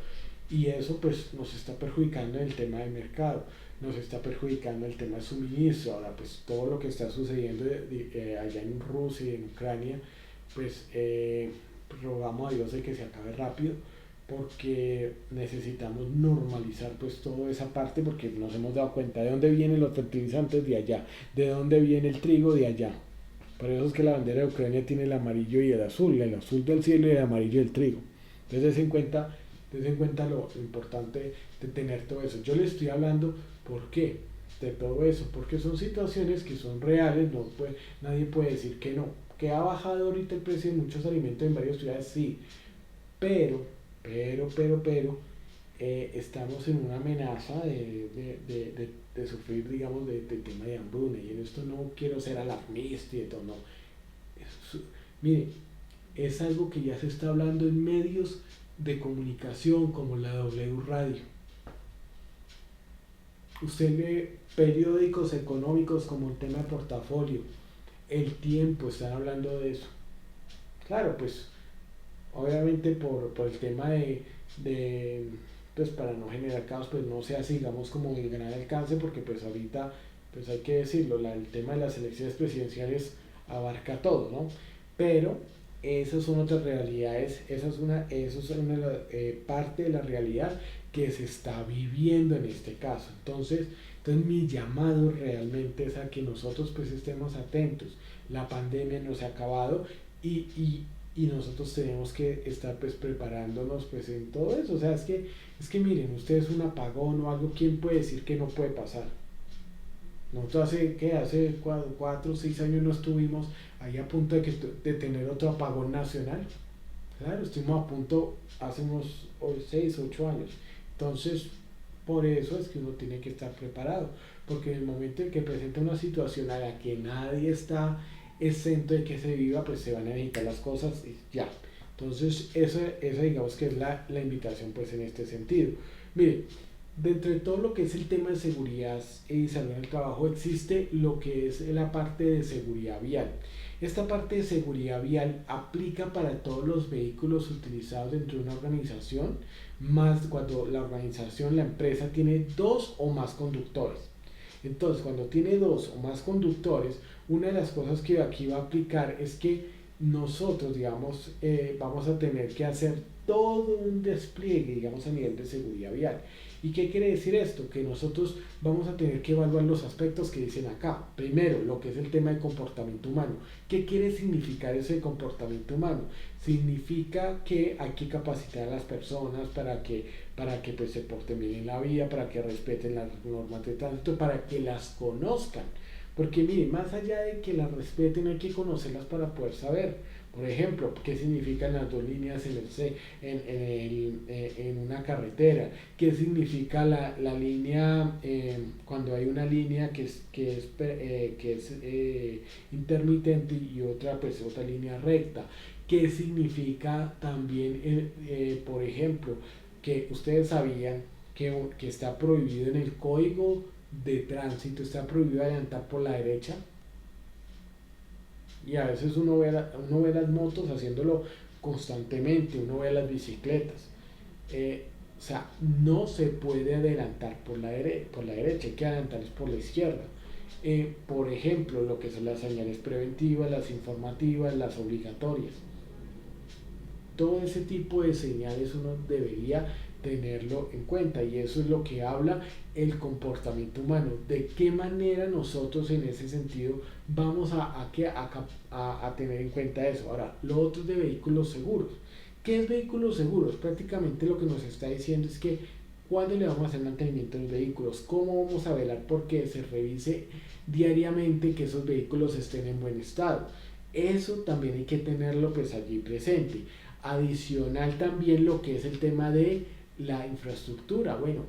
Y eso pues nos está perjudicando en el tema del mercado, nos está perjudicando el tema de suministro. Ahora pues todo lo que está sucediendo allá en Rusia y en Ucrania, pues rogamos a Dios de que se acabe rápido porque necesitamos normalizar pues toda esa parte porque nos hemos dado cuenta de dónde vienen los fertilizantes de allá, de dónde viene el trigo de allá. Por eso es que la bandera de Ucrania tiene el amarillo y el azul del cielo y el amarillo del trigo. Entonces des en cuenta lo importante de tener todo eso. Yo les estoy hablando, ¿por qué? De todo eso, porque son situaciones que son reales, nadie puede decir que no. Que ha bajado ahorita el precio de muchos alimentos en varias ciudades, sí, pero, estamos en una amenaza de sufrir, digamos, de tema de hambruna, y en esto no quiero ser alarmista y de todo, no. Mire, es algo que ya se está hablando en medios de comunicación como la W Radio. Usted lee periódicos económicos como el tema de portafolio, el tiempo, están hablando de eso. Claro, pues obviamente por el tema pues para no generar caos, pues no se hace, digamos, como de gran alcance, porque pues ahorita, pues hay que decirlo, el tema de las elecciones presidenciales abarca todo, ¿no? Pero esas son otras realidades, eso es una parte de la realidad que se está viviendo en este caso. Entonces mi llamado realmente es a que nosotros pues estemos atentos. La pandemia no se ha acabado y nosotros tenemos que estar pues preparándonos pues en todo eso. O sea, es que miren, ustedes un apagón o algo, ¿quién puede decir que no puede pasar? Nosotros hace 4 o 6 años no estuvimos ahí a punto de tener otro apagón nacional. Claro, estuvimos a punto hace unos 6 o 8 años. Entonces, por eso es que uno tiene que estar preparado, porque en el momento en que presenta una situación a la que nadie está exento de que se viva, pues se van a necesitar las cosas y ya. Entonces, esa digamos que es la invitación pues en este sentido. Mire, dentro de todo lo que es el tema de seguridad y salud en el trabajo, existe lo que es la parte de seguridad vial. Esta parte de seguridad vial aplica para todos los vehículos utilizados dentro de una organización, más cuando la organización, la empresa, tiene dos o más conductores. Entonces, cuando tiene dos o más conductores, una de las cosas que aquí va a aplicar es que nosotros, digamos, vamos a tener que hacer todo un despliegue, digamos, a nivel de seguridad vial. ¿Y qué quiere decir esto? Que nosotros vamos a tener que evaluar los aspectos que dicen acá. Primero, lo que es el tema de comportamiento humano. ¿Qué quiere significar ese comportamiento humano? Significa que hay que capacitar a las personas para que pues, se porten bien en la vía, para que respeten las normas de tránsito, para que las conozcan. Porque mire, más allá de que las respeten, hay que conocerlas para poder saber. Por ejemplo, qué significan las dos líneas en una carretera, qué significa la línea cuando hay una línea que es intermitente y otra, pues, otra línea recta, qué significa también, por ejemplo, que ustedes sabían que está prohibido en el código de tránsito, está prohibido adelantar por la derecha. Y a veces uno ve las motos haciéndolo constantemente, uno ve las bicicletas. O sea, no se puede adelantar por la derecha, hay que adelantarlos por la izquierda. Por ejemplo, lo que son las señales preventivas, las informativas, las obligatorias. Todo ese tipo de señales uno debería tenerlo en cuenta, y eso es lo que habla el comportamiento humano, de qué manera nosotros en ese sentido vamos a tener en cuenta eso. Ahora, lo otro es de vehículos seguros. ¿Qué es vehículos seguros? Prácticamente lo que nos está diciendo es que cuándo le vamos a hacer mantenimiento a los vehículos, cómo vamos a velar porque se revise diariamente que esos vehículos estén en buen estado. Eso también hay que tenerlo pues allí presente. Adicional también lo que es el tema de la infraestructura. Bueno,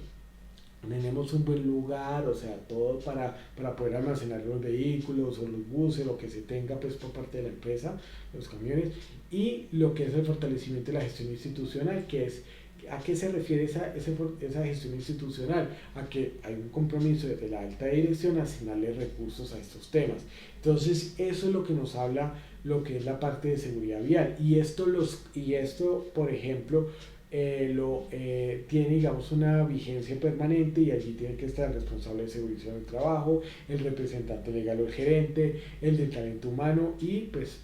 tenemos un buen lugar, o sea, todo para poder almacenar los vehículos o los buses, lo que se tenga pues por parte de la empresa, los camiones, y lo que es el fortalecimiento de la gestión institucional, que es ¿a qué se refiere esa gestión institucional? A que hay un compromiso desde la alta dirección a asignarle recursos a estos temas. Entonces, eso es lo que nos habla lo que es la parte de seguridad vial. Y esto por ejemplo, tiene, digamos, una vigencia permanente, y allí tiene que estar el responsable de seguridad del trabajo, el representante legal o el gerente, el de talento humano y pues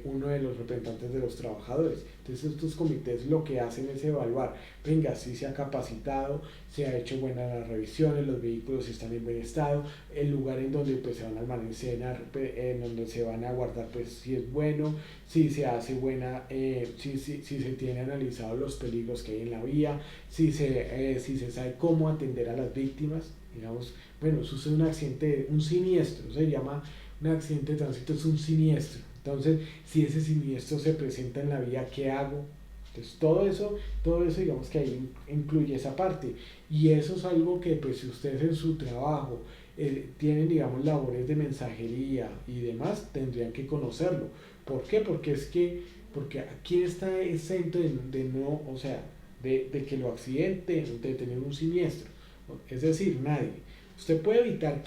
uno de los representantes de los trabajadores. Entonces estos comités lo que hacen es evaluar, venga, si se ha capacitado, se ha hecho buenas las revisiones, los vehículos están en buen estado, el lugar en donde pues se van a almacenar, en donde se van a guardar, pues si es bueno, si se hace buena, si se tiene analizado los peligros que hay en la vía, si se sabe cómo atender a las víctimas. Digamos, bueno, sucede un accidente, un siniestro, se llama un accidente de tránsito, es un siniestro. Entonces, si ese siniestro se presenta en la vía, ¿qué hago? Entonces, todo eso digamos que ahí incluye esa parte. Y eso es algo que, pues, si ustedes en su trabajo tienen, digamos, labores de mensajería y demás, tendrían que conocerlo. ¿Por qué? Porque aquí está exento de no, o sea, de que lo accidente, de tener un siniestro. Es decir, nadie. Usted puede evitar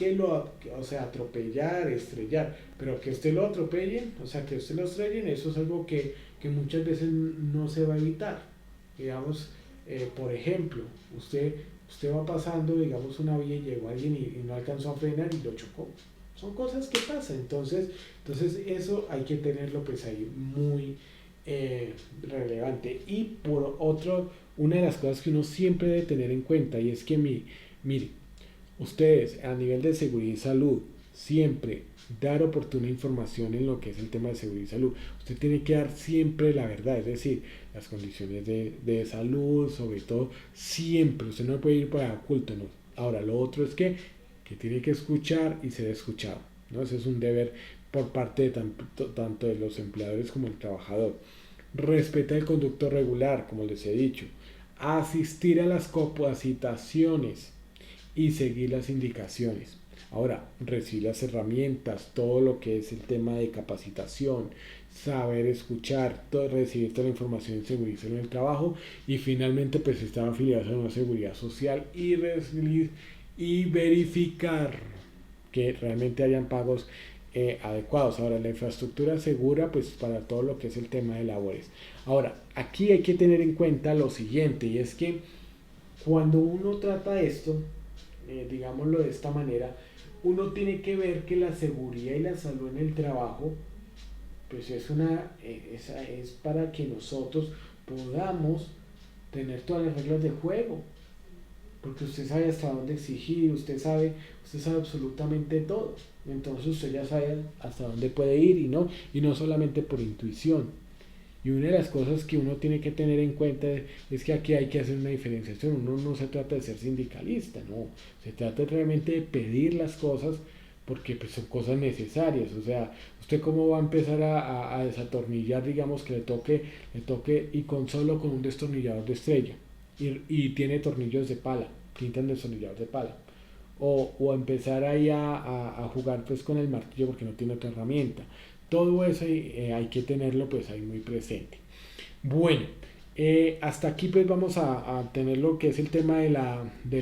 o sea, atropellar, estrellar, pero que usted lo atropellen, o sea, que usted lo estrellen, eso es algo que muchas veces no se va a evitar. Digamos, por ejemplo, usted va pasando, digamos, una vía y llegó alguien y no alcanzó a frenar y lo chocó. Son cosas que pasan, entonces eso hay que tenerlo pues ahí muy relevante. Y por otro, una de las cosas que uno siempre debe tener en cuenta, y es que mire, ustedes a nivel de seguridad y salud, siempre dar oportuna información en lo que es el tema de seguridad y salud. Usted tiene que dar siempre la verdad, es decir, las condiciones de salud, sobre todo, siempre. Usted no puede ir para oculto, no. Ahora, lo otro es que tiene que escuchar y ser escuchado, ¿no? Ese es un deber por parte de tanto de los empleadores como el trabajador. Respeta el conducto regular, como les he dicho. Asistir a las capacitaciones y seguir las indicaciones. Ahora, recibir las herramientas, todo lo que es el tema de capacitación, saber escuchar, recibir toda la información de seguridad en el trabajo, y finalmente pues estar afiliados a una seguridad social y verificar que realmente hayan pagos adecuados. Ahora, la infraestructura segura pues para todo lo que es el tema de labores. Ahora, aquí hay que tener en cuenta lo siguiente, y es que cuando uno trata esto, digámoslo de esta manera, uno tiene que ver que la seguridad y la salud en el trabajo pues es para que nosotros podamos tener todas las reglas de juego, porque usted sabe hasta dónde exigir, usted sabe absolutamente todo. Entonces usted ya sabe hasta dónde puede ir, y no solamente por intuición. Y una de las cosas que uno tiene que tener en cuenta es que aquí hay que hacer una diferenciación. Uno no se trata de ser sindicalista, no. Se trata realmente de pedir las cosas porque pues son cosas necesarias. O sea, usted cómo va a empezar a desatornillar, digamos que le toque y con un destornillador de estrella y tiene tornillos de pala, pintan destornillador de pala. O empezar ahí a jugar pues con el martillo porque no tiene otra herramienta. Todo eso hay que tenerlo pues ahí muy presente. Bueno, hasta aquí pues vamos a tener lo que es el tema de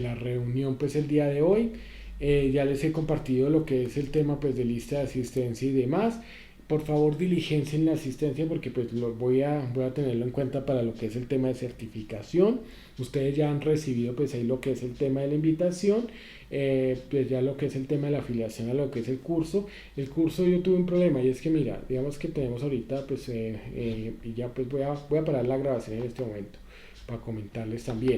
la reunión pues el día de hoy. Ya les he compartido lo que es el tema pues de lista de asistencia y demás. Por favor diligencien la asistencia porque pues voy a tenerlo en cuenta para lo que es el tema de certificación. Ustedes ya han recibido pues ahí lo que es el tema de la invitación, pues ya lo que es el tema de la afiliación a lo que es el curso. El curso yo tuve un problema y es que mira, digamos que tenemos ahorita pues y ya pues voy a parar la grabación en este momento para comentarles también.